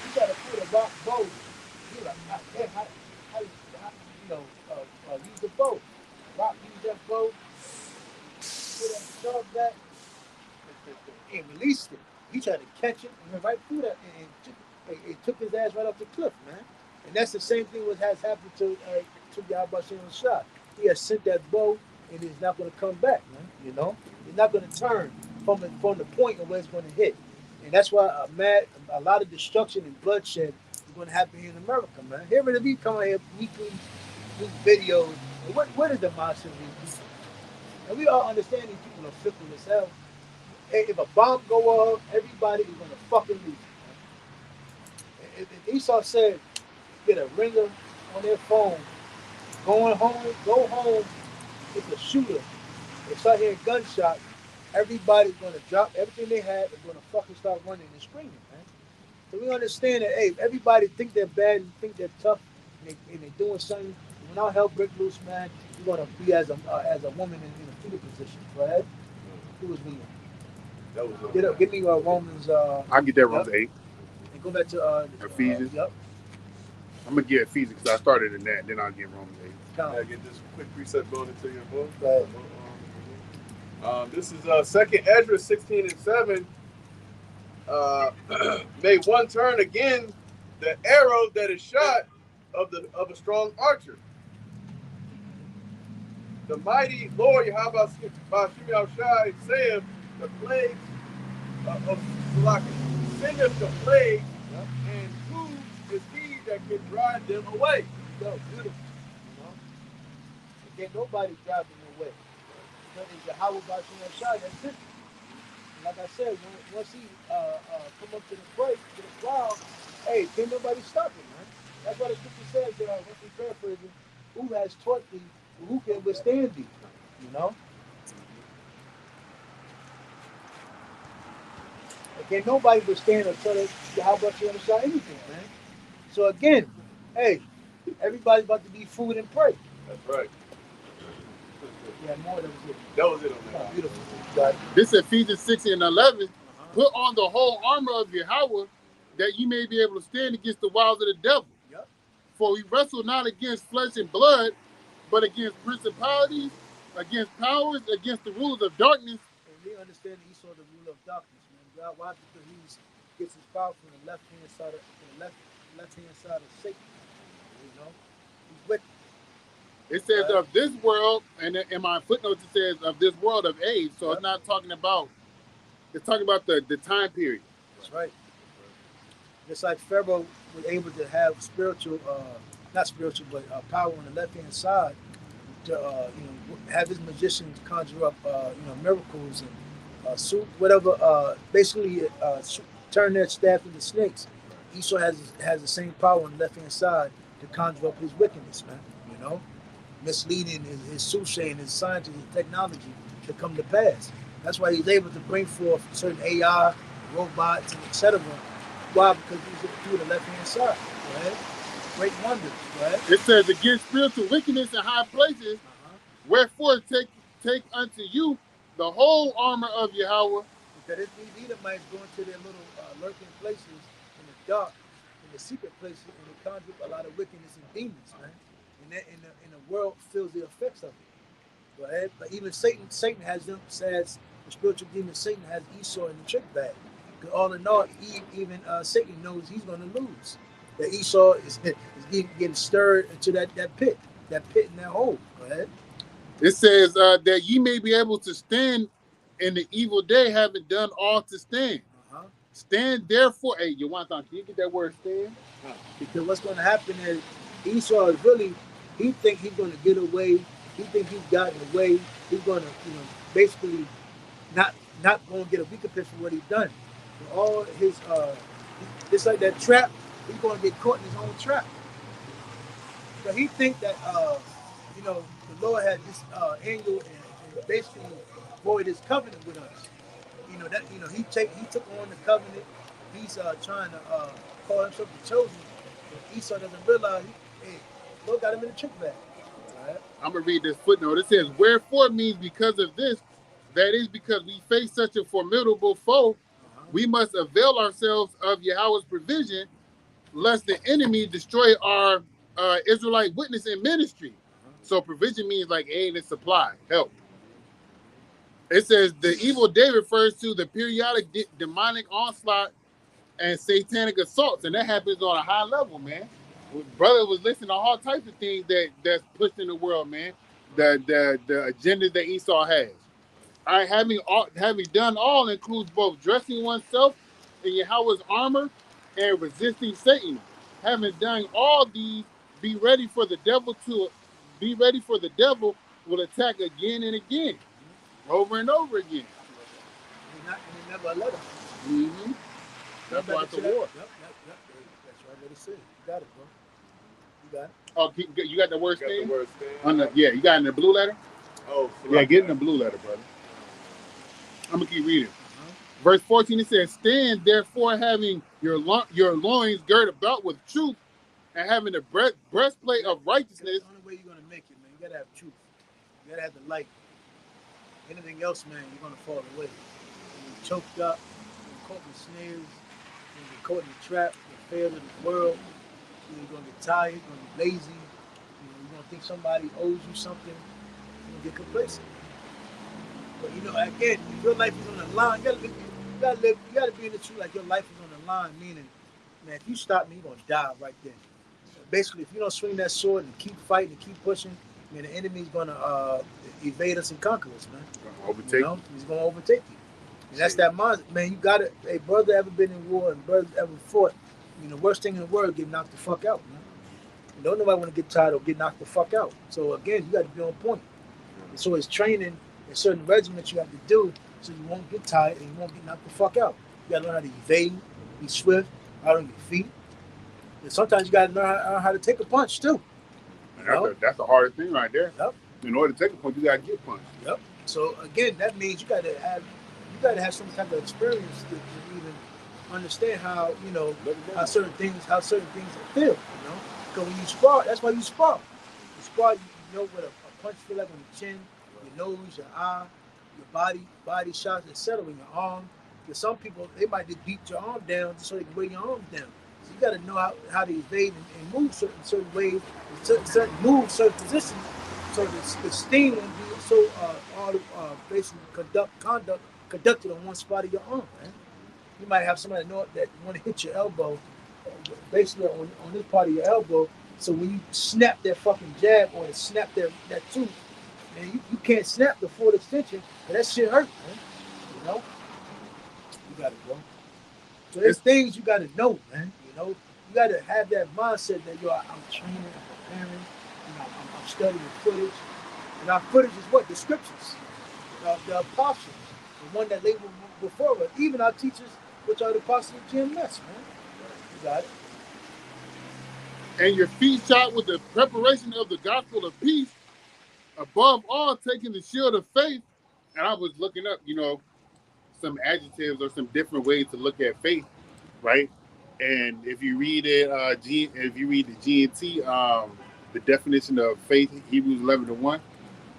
He tried to put a rock bow. He was like, damn, how you know, use the bow. Rock used that bow, put that dog back, and released it. He tried to catch it and went right through that, and it took his ass right off the cliff, man. And that's the same thing what has happened to Yahweh Shah. He has sent that bow, and he's not going to come back, man. You know, he's not going to turn from the point of where it's going to hit, and that's why a lot of destruction and bloodshed is going to happen here in America, man. Here we come out here weekly, do videos. And what is the mindset of these people? And we all understand these people are fickle as hell. Hey, if a bomb go off, everybody is going to fucking lose. If Esau said, get a ringer on their phone, go home, it's a shooter. They start hearing gunshots, everybody's going to drop everything they had and going to fucking start running and screaming, man. So we understand that, hey, everybody think they're bad and think they're tough and they're doing something. When our hell break loose, man, you're going to be as a woman in a fetal position. Go ahead. Who was reading? That was Give me Romans. I'll get that Romans 8. And go back to Ephesians. Yep. I'm going to get Ephesians because I started in that. Then I'll get Romans 8. Can I get this quick precept going into your book? Go ahead. This is 2nd Ezra 16 and 7. May one turn again the arrow that is shot of a strong archer. The mighty Lord Yahweh Shai saith, the plagues of Salaki, sendeth the plague, and who is he that can drive them away? So beautiful. You know? Again, nobody driving them away. But it's Yahweh Bashim Shai, that's it. And like I said, once he come up to the break, to the cloud, hey, can't nobody stop him, man. That's why the scripture says that once we paraphrasing, who has taught thee, who can withstand thee? You know? Again, nobody withstand or tell us how much you understand anything, man. So again, hey, everybody's about to be food and prey. That's right. Yeah, more than was it. That was it on that. Oh, beautiful. God. This is Ephesians 6 and 11. Put on the whole armor of Yahweh that you may be able to stand against the wiles of the devil. Yep. For we wrestle not against flesh and blood, but against principalities, against powers, against the rulers of darkness. And we understand that he saw the ruler of darkness, man. God, why? Because he gets his power from the left hand side of Satan. You know, he's with. It says of this world, and in my footnotes it says of this world of age. So Yep. it's not talking about. It's talking about the time period. That's right. Just like Pharaoh was able to have spiritual, not spiritual, but power on the left hand side, to have his magicians conjure up miracles and basically turn their staff into snakes. Esau has the same power on the left hand side to conjure up his wickedness, man. Misleading his soothsaying, his science, his technology to come to pass. That's why he's able to bring forth certain AI, robots, and etc. Why? Because he's through the left hand side, right? Great wonders, right? It says, against spiritual wickedness in high places, wherefore take unto you the whole armor of Yahweh. Because these Edomites go into their little lurking places in the dark, in the secret places, and they conjure up a lot of wickedness and demons, man. And the world feels the effects of it. Right? But even Satan has them, says the spiritual demon Satan has Esau in the trick bag. Because all in all, even Satan knows he's going to lose. That Esau is getting stirred into that pit and that hole. Go ahead. It says that ye may be able to stand in the evil day, having done all to stand. Stand therefore. Hey, Yawantan, can you get that word stand? Because what's going to happen is Esau is really, he think he's going to get away. He think he's gotten away. He's going to, basically not going to get a recompense for what he's done. For all his, just like that trap, he's going to get caught in his own trap. But he think that, the Lord had this angel and basically void his covenant with us. He took on the covenant. He's trying to call himself the chosen. But Esau doesn't realize, Lord got him in the trick bag. Right? I'm going to read this footnote. It says, wherefore means because of this, that is because we face such a formidable foe, we must avail ourselves of Yahweh's provision, lest the enemy destroy our Israelite witness and ministry. So provision means like aid and supply, help. It says the evil day refers to the periodic demonic onslaught and satanic assaults, and that happens on a high level, man. Brother was listening to all types of things that's pushed in the world, man. The agenda that Esau has. All right, having done all includes both dressing oneself in Yahweh's armor and resisting Satan. Having done all these, be ready for the devil will attack again and again, over and over again. And he never let him. Mm-hmm. That's why it's a war. Yep. That's right. Let it say. You got it, bro. You got it. Oh, you got the word Got stand? the word stand. Yeah, you got it in the blue letter? Oh, yeah, get in the blue letter, brother. I'm going to keep reading. Verse 14, it says, stand therefore having your loins girded about with truth and having the breastplate of righteousness. That's the only way you're going to make it, man. You got to have truth. You got to have the light. Anything else, man, you're going to fall away. You're choked up, you're caught in snares, you're caught in the trap, the fear of the world. You're going to get tired, you're going to be lazy. You're going to think somebody owes you something. You're going to get complacent. But, again, if your life is on the line, you got to be in the truth like your life is on the line, meaning, man, if you stop me, you're going to die right there. So basically, if you don't swing that sword and keep fighting and keep pushing, man, the enemy's going to evade us and conquer us, man. Overtake. He's going to overtake you. And that's that mindset. Man, you got to, hey, brother ever been in war and brother ever fought, the worst thing in the world, get knocked the fuck out, man. And don't nobody want to get tired or get knocked the fuck out. So, again, you got to be on point. And so it's training in certain regiments you have to do so you won't get tired and you won't get knocked the fuck out. You got to learn how to evade, be swift, out on your feet. And sometimes you got to learn how to take a punch, too. That's the hardest thing right there. Yep. In order to take a punch, you got to get punched. Yep. So again, that means you got to have some type of experience to even understand how how certain things feel. Because when you spar, that's why you spar. You spar, what a punch feel like on your chin, your nose, your eye, your body shots, etc. in your arm. Because some people they might just beat your arm down just so they can weigh your arms down. So you got to know how to evade and move certain ways, certain moves, certain positions. So the steam won't be so basically conducted on one spot of your arm, man. You might have somebody that want to hit your elbow, basically on this part of your elbow. So when you snap their fucking jab or snap that tooth, man, you can't snap the full extension, but that shit hurt, man. You got it, bro. So there's things you got to know, man. You got to have that mindset that I'm training, I'm preparing. I'm studying footage. And our footage is what? The scriptures, the apostles, the one that labeled before us, even our teachers, which are the apostles of GMS, man. You got it. And your feet shod with the preparation of the gospel of peace, above all taking the shield of faith. And I was looking up, some adjectives or some different ways to look at faith, right? And if you read it, if you read the GNT, the definition of faith, Hebrews 11:1,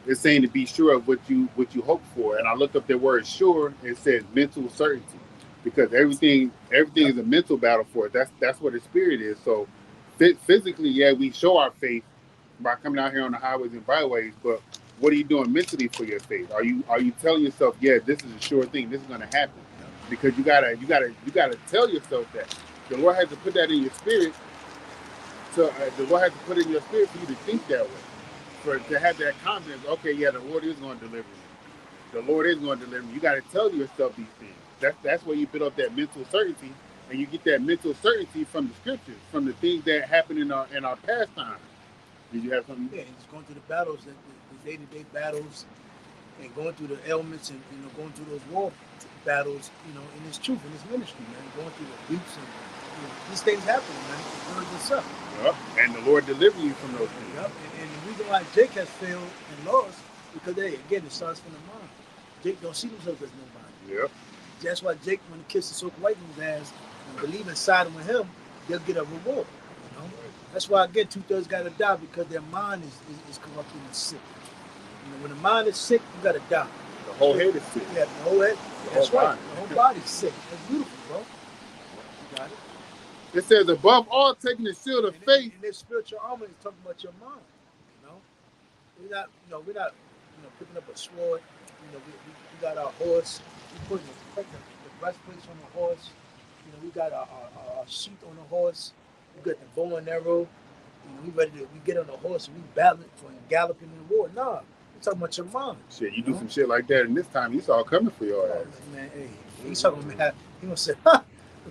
it's saying to be sure of what you hope for. And I looked up the word sure. It says mental certainty, because everything is a mental battle for it. That's what the spirit is. So physically, yeah, we show our faith by coming out here on the highways and byways, but what are you doing mentally for your faith? Are you telling yourself, yeah, this is a sure thing, this is going to happen? Because you gotta tell yourself that. The Lord has to put that in your spirit. So the Lord has to put it in your spirit for you to think that way, to have that confidence. Okay, yeah, the Lord is going to deliver me. The Lord is going to deliver me. You got to tell yourself these things. That's where you build up that mental certainty, and you get that mental certainty from the scriptures, from the things that happen in our past time. Did you have something? Yeah, he's going through the battles, the day-to-day battles, and going through the ailments, and going through those war battles, in his truth, in his ministry, man. Going through the beats, and these things happen, man. It's good and stuff. Yep. And the Lord deliver you from those things. Yep. And the reason why Jake has failed and lost, because again, it starts from the mind. Jake don't see himself as nobody. Yep. That's why Jake, when he kisses Soka White man's ass and believe in siding with him, they'll get a reward. That's why, again, 2/3 got to die, because their mind is corrupted and sick. When the mind is sick, you got to die. The whole head is sick. Yeah, the whole head. That's right. The whole body's sick. That's beautiful, bro. You got it. It says, above all, taking the shield of faith. And this spiritual armor is talking about your mind. We're not picking up a sword. We got our horse. We putting the breastplates on the horse. We got our sheath on the horse. We got the bow and arrow. We get on the horse and we balance and galloping in the war. Nah, we're talking about your mind. Shit, you do some shit like that, and this time he's all coming for your ass. Man, hey, he's talking about, he gonna say,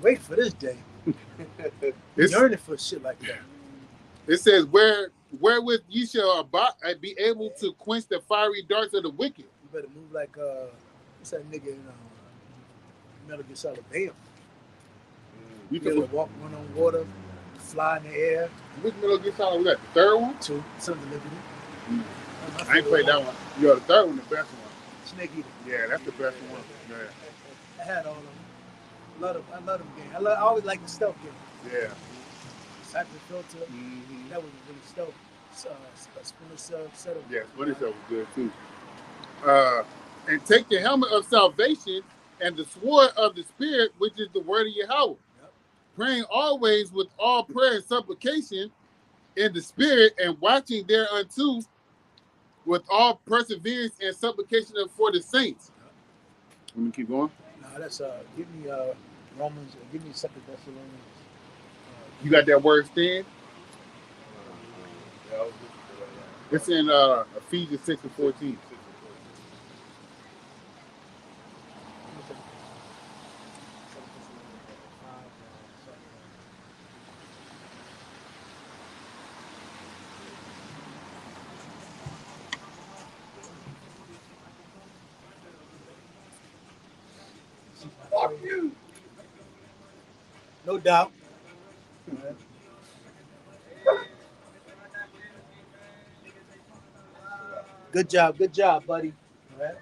wait for this day. He's yearning for shit like that. It says, wherewith ye shall be able to quench the fiery darts of the wicked. You better move like what's that nigga in Metal Gear Solid? Bam. You can walk, run on water, fly in the air. Which Metal Gear Solid was that? The third one? 2, Sons of Liberty. I ain't played that one. The third one, the best one. Snake Eater. Yeah, that's the best one. Yeah. I had all of them. I love them games. I always like the stealth games. Yeah. Cypher Filter. Mm-hmm. That was really stealth. Splinter Cell setup. Yeah, Splinter Cell was good too. And take the helmet of salvation and the sword of the Spirit, which is the word of Yahweh. Yep. Praying always with all prayer and supplication in the Spirit, and watching thereunto with all perseverance and supplication for the saints. Yep. Let me keep going. No, that's give me Romans. Give me 2 Thessalonians. You got that word stand? It's in Ephesians 6:14. Fuck you. No doubt. Good job, buddy. All right.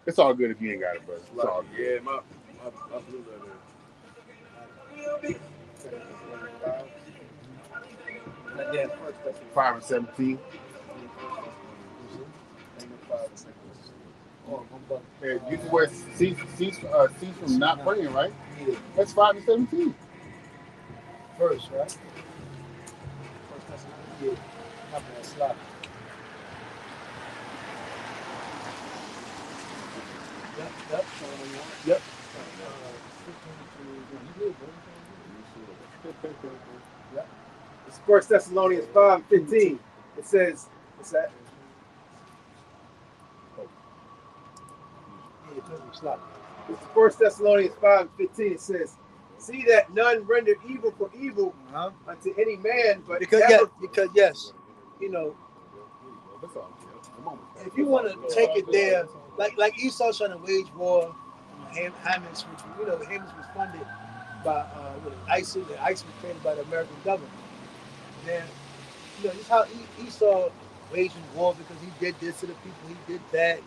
It's all good if you ain't got it, brother. It's all good. Yeah, my blue letter. 5:17. You can wear cease from not praying, right? Yeah. That's 5:17. First, right? Yeah. Not bad, slap. Yep. It's 1 Thessalonians 5:15. It says, what's that? It's 1 Thessalonians 5:15. It says, See that none rendered evil for evil Uh-huh. unto any man, but Because yes, you know, That's all. Come on. if you want to take it there, like Esau trying to wage war, Hammons, which Hammons was funded by ISIS. The ISIS was created by the American government. Then this is how Esau waging war because he did this to the people, he did that.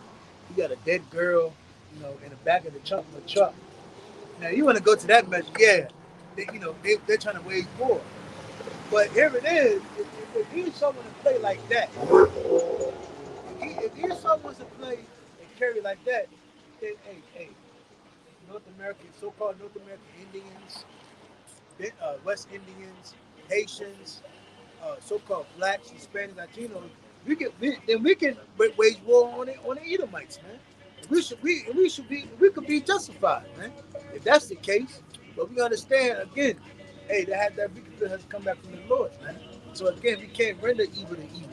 He got a dead girl, in the back of the trunk of a truck. Now you want to go to that measure, yeah. They're trying to wage war. But here it is. If Esau want to play like that, if Esau wants to play and carry like that, then hey, North American, so-called North American Indians, West Indians, Haitians, so-called blacks, Hispanics, Latinos, we can wage war on the Edomites, man. We could be justified, man, if that's the case. But we understand again, hey, that victory has come back from the Lord, man. So again, we can't render evil to evil,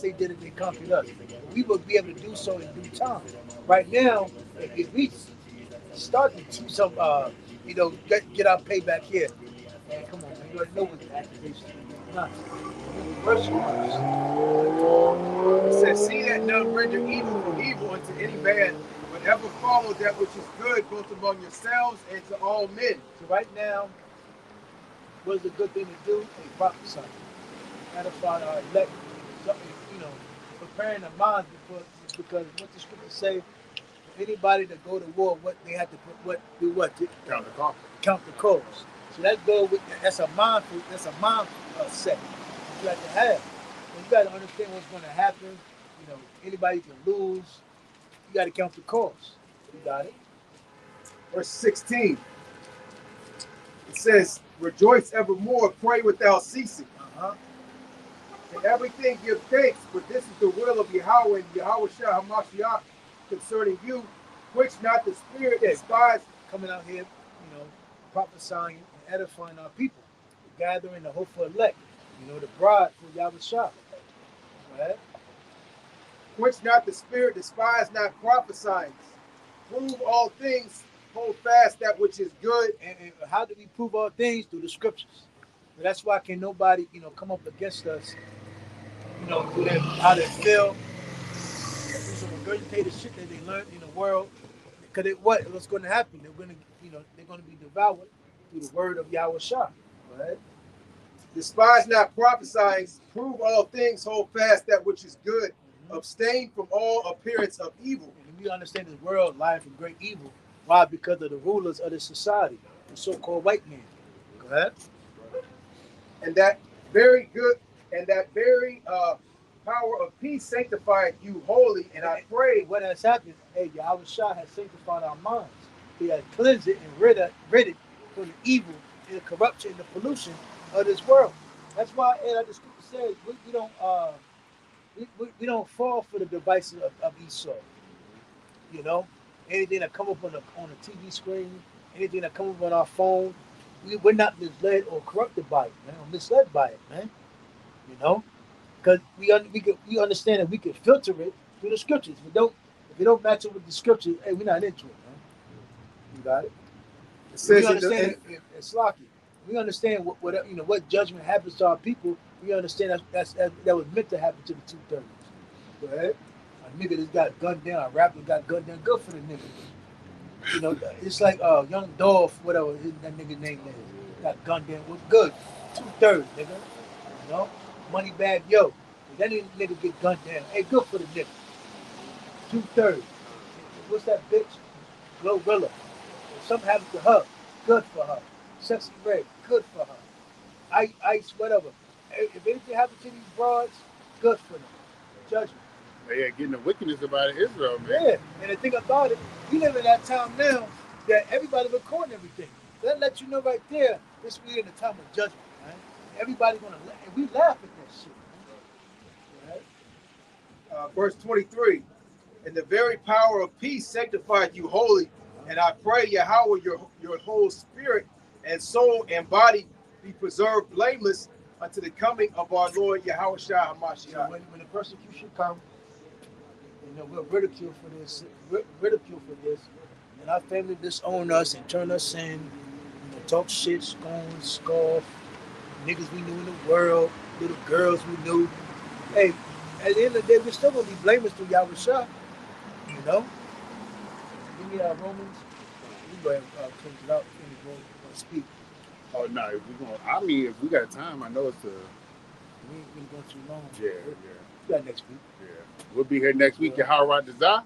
they did it, they conquered us. We will be able to do so in due time. Right now, if we start to do some, get our payback here. Man, come on, man, you already know what the accusation is. Not. It says, see that none render evil for evil unto any man, but ever follow that which is good, both among yourselves and to all men. So right now, what's a good thing to do? A prophesy. Edify our elect, preparing the minds because what the scriptures say, for anybody to go to war, what they have to count the cost. So that's a mindful set that you have to have. And you got to understand what's going to happen. Anybody can lose. You got to count the cost. You got it. Verse 16. It says, rejoice evermore, pray without ceasing. In everything give thanks, for this is the will of Yahweh and Yahweh Shah HaMashiach concerning you, which not the spirit despise. Coming out here, prophesying and edifying our people, gathering the hopeful elect, the bride for Yahweh Shah. Right? Which not the spirit despise, not prophesying. Prove all things, hold fast that which is good. And how do we prove all things? Through the scriptures. But that's why can nobody, come up against us, through how they feel, through some regurgitated shit that they learned in the world. Because what's going to happen? They're going to be devoured through the word of Yahweh Shah. Right? Despise not prophesying, prove all things, hold fast that which is good, abstain from all appearance of evil. And we understand this world lying from great evil. Why? Because of the rulers of this society, the so-called white man. Go ahead. And that very good, and that very power of peace sanctified you wholly. And I pray. What has happened? Hey, Yahweh Shah has sanctified our minds. He has cleansed it and rid it from the evil and the corruption and the pollution of this world. That's why, like the scripture says, we don't fall for the devices of Esau. Anything that come up on the TV screen, anything that come up on our phone, we're not misled or corrupted by it, man, or misled by it, man. Because we understand that we can filter it through the scriptures. If it don't match up with the scriptures, hey, we're not into it, man. You got it. It says we understand it's lucky. We understand what judgment happens to our people. We understand that was meant to happen to the 230s. Go ahead. A nigga that got gunned down, a rapper got gunned down. Good for the nigga. It's like Young Dolph, whatever that nigga name is, got gunned down. Was good. 230, nigga. Money bag, yo. If that nigga get gunned down, hey, good for the nigga. 230. What's that bitch? Glorilla. If something happens to her, good for her. Sexy Red, good for her. Ice, whatever. If anything happens to these broads, good for them. Judgment. Yeah, getting the wickedness about Israel, man. Yeah, and the thing about it, we live in that time now that everybody recording everything. That let you know right there, this we in the time of judgment, right? Everybody's gonna and we laugh at that shit. Right? Verse 23. And the very power of peace sanctified you wholly. And I pray, Yahweh, your whole spirit and soul and body be preserved blameless unto the coming of our Lord Yahweh Shah HaMashiach. So when the persecution comes, You know, we're ridiculed for this, ridiculed for this, and our family disown us and turn us in. You know, talk shit, scorn, scoff, niggas we knew in the world, little girls we knew. Hey, at the end of the day, we're still gonna be blameless to Yahweh Shah. You know, give me Romans. We go ahead and close it out. When we go speak. Oh no, if we going, I mean, if we got time, I know it's a. We ain't been going too long. Yeah. We got next week. Yeah, we'll be here next week. Yahweh Desire. What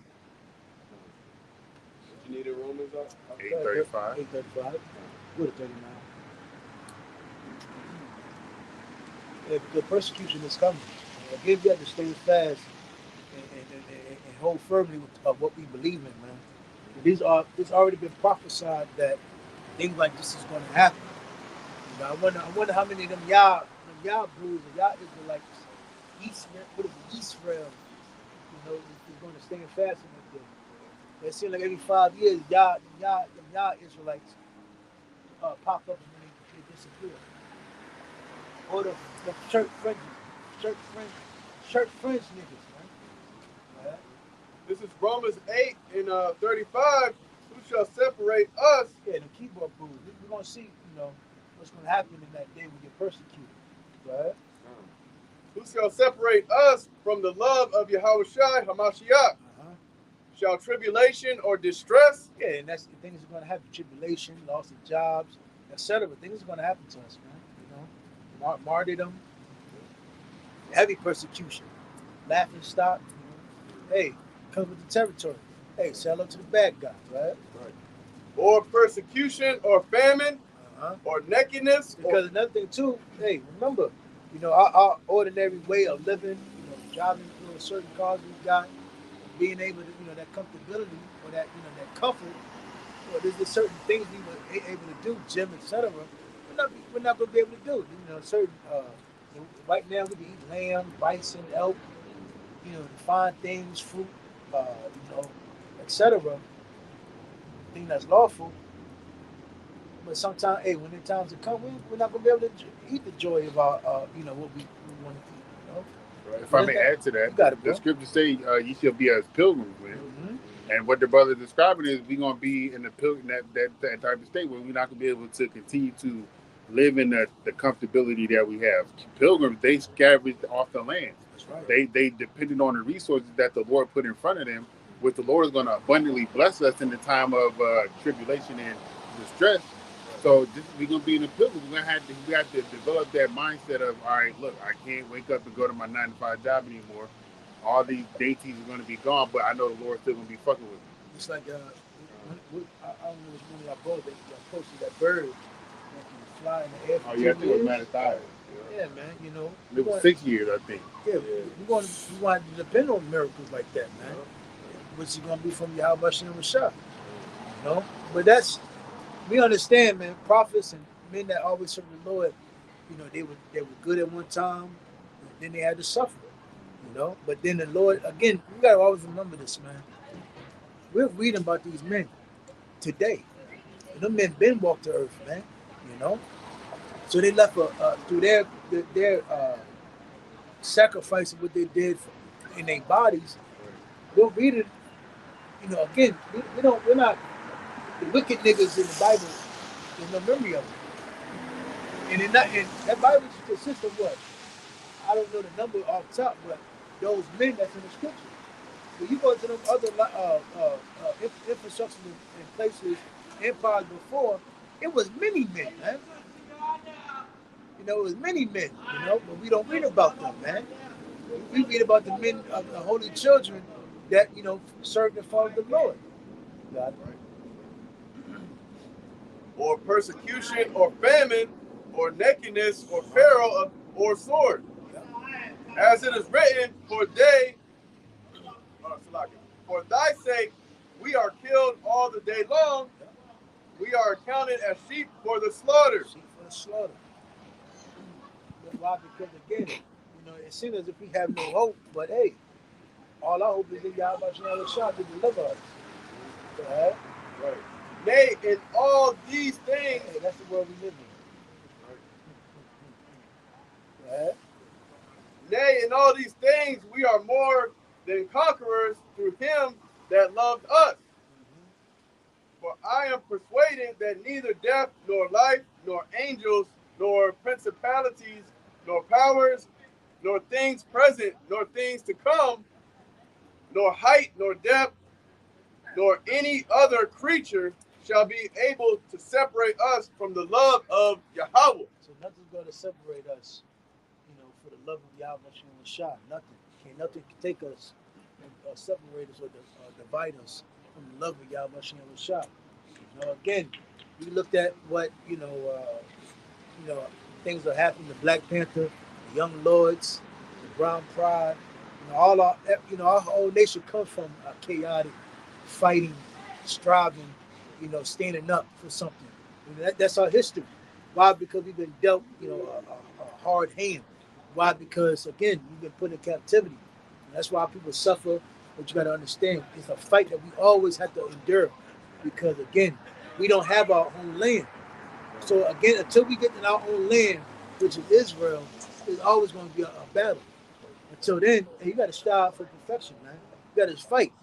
you need in Romans? 8:35. 8:35. What a 39. Yeah, because persecution is coming. Again, we have to stay fast and hold firmly with what we believe in, man. It's already been prophesied that things like this is going to happen. You know, I wonder how many of them y'all blues and y'all Israelites, Israel, you know, is going to stand fast in this thing. It seems like every 5 years, y'all Israelites pop up and then they disappear. Or the church fringe niggas, man. Yeah. This is Romans 8 and 35. Who shall separate us? Yeah, the keyboard blues. We're going to see, you know, what's going to happen in that day we get persecuted. Right? Who shall separate us from the love of Yahweh Shai Hamashiach? Shall tribulation or distress? Yeah, and that's the things are going to happen. Tribulation, loss of jobs, etc. Things are going to happen to us, man. You know, martyrdom, heavy persecution, laughing stock. You know? Hey, comes with the territory. Hey, sell up to the bad guys, right? Or persecution or famine or nakedness. Because another thing too, hey, remember, you know, our ordinary way of living, you know, driving through certain cars we got, being able to, you know, that comfortability or that, you know, that comfort. Or there's just certain things we were able to do, gym, etc. We're not going to be able to do. You know, certain. Right now we can eat lamb, bison, elk. You know, the fine things, fruit, you know, etc. Thing that's lawful. But sometimes, hey, when the times come, we're not going to be able to eat the joy of our, you know, what we want to eat. You know. If I may add to that, the scriptures say ye shall be as pilgrims, man. And what the brother is describing is we're gonna be in the pilgrim that type of state where we're not gonna be able to continue to live in the comfortability that we have. Pilgrims, they scavenged off the land. That's right. They depended on the resources that the Lord put in front of them, which the Lord is gonna abundantly bless us in the time of tribulation and distress. So we're gonna be in the pilgrim. We have to develop that mindset of, all right, look, I can't wake up and go to my 9-to-5 job anymore. All these dainties are going to be gone, but I know the Lord's still going to be fucking with me. It's like, I don't know which one of y'all both that posted that bird that can fly in the air for 2 years. Oh, yeah, it was Mattathias. Yeah, man, you know. It was 6 years, I think. Yeah, we want to depend on miracles like that, man. Which is going to be from Yahweh Shem Rashah. You know? But we understand, man, prophets and men that always serve the Lord, you know, they were good at one time, and then they had to suffer. You know, but then the Lord, again, we gotta always remember this, man. We're reading about these men today. And them men been walked the earth, man. You know, so they left through their sacrifice of what they did in their bodies. We'll read it. You know, again, we're not the wicked niggas in the Bible. There's no memory of them, and that Bible consists of what? I don't know the number off top, but those men that's in the scripture. When you go to them other infrastructures and places, empires before, it was many men, man. You know, it was many men, you know, but we don't read about them, man. We read about the men of the holy children that, you know, served and followed the Lord. God. Or persecution or famine or nakedness or peril or sword. As it is written, for thy sake we are killed all the day long. We are accounted as sheep for the slaughter. Sheep for the slaughter. Why? Because again, you know, it seems as if we have no hope, but hey, all our hope is in Yahweh Shah to deliver us. Right? Nay, in all these things, hey, that's the world we live in. Right? Nay, in all these things we are more than conquerors through him that loved us. For I am persuaded that neither death, nor life, nor angels, nor principalities, nor powers, nor things present, nor things to come, nor height, nor depth, nor any other creature shall be able to separate us from the love of Yahweh. So nothing's going to separate us, for the love of Yahweh Shem Shah. Nothing can take us and separate us or divide us from the love of Yahweh Shem Shah. Again, we looked at what things that happened to Black Panther, the Young Lords, the Brown Pride. Our whole nation comes from a chaotic, fighting, striving, standing up for something. That's our history. Why? Because we've been dealt, a hard hand. Why? Because again, we've been put in captivity. And that's why people suffer. But you got to understand, it's a fight that we always have to endure. Because again, we don't have our own land. So again, until we get in our own land, which is Israel, it's always going to be a battle. Until then, you got to strive for perfection, man. You got to fight,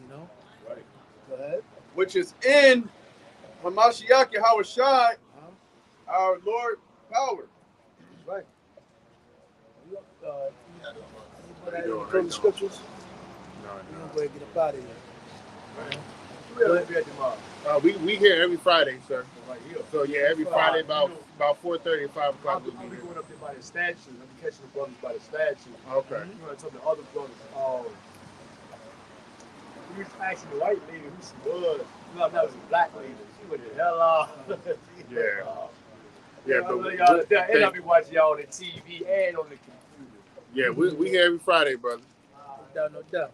Right. Go ahead. Which is in Hamashiach Yahushai, our Lord power. Right. Any scriptures? We're going to go ahead and get up out of here. Right. Right. Be at tomorrow. We here every Friday, sir. Right here. So yeah, every Friday about 4:30, 5 o'clock. I'll be going up there by the statue. I'll be catching the brothers by the statue. Okay. You know, some of the other brothers. We was asking the white lady who she was. No, that was a black lady. She went the hell off. Yeah. Yeah, but and I'll be watching y'all on the TV and on the computer. yeah, we here every Friday, brother. No doubt.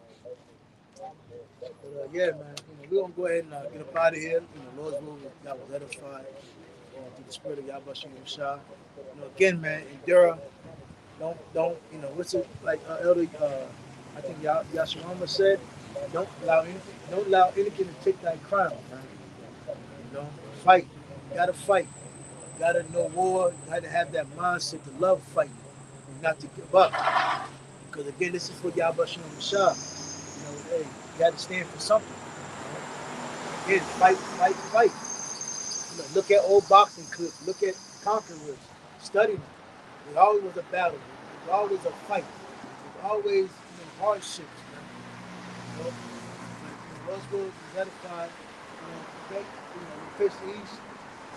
But yeah, man, we're gonna go ahead and get up out of here. Lord's will, that was edified through the spirit of Yahweh Shem Shah. Again, man, endure. Don't, what's it like? Elder, I think Yahshua said, don't allow anything to take that crown, man. Fight. You gotta fight. You gotta know war. You gotta have that mindset to love fighting and not to give up. Because again, this is for Yahweh Shem Shah. Hey, you got to stand for something. Again, fight. Look at old boxing clips. Look at conquerors. Study them. It always was a battle. It was always a fight. It was always hardships. Roswell is edified. We face the east.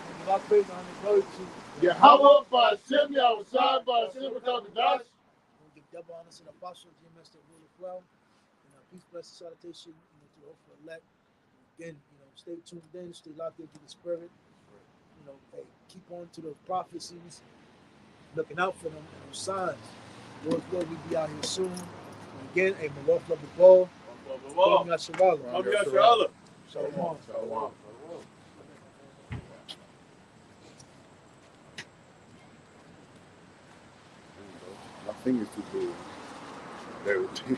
And without praise on the road to Yahweh, Ba'ashem, Yahushua, Ba'ashem, without the dash. we give double honor to the apostle GMS that rule as well. Peace, blessing, salutation, to the hopeful elect. Again, stay tuned in, stay locked into the spirit. Hey, keep on to those prophecies, looking out for them and those signs. Lord's will, we be out here soon. And again, hey, Malaf love the ball. Shalom. Shalom. Shalom. My fingers too big. Everything.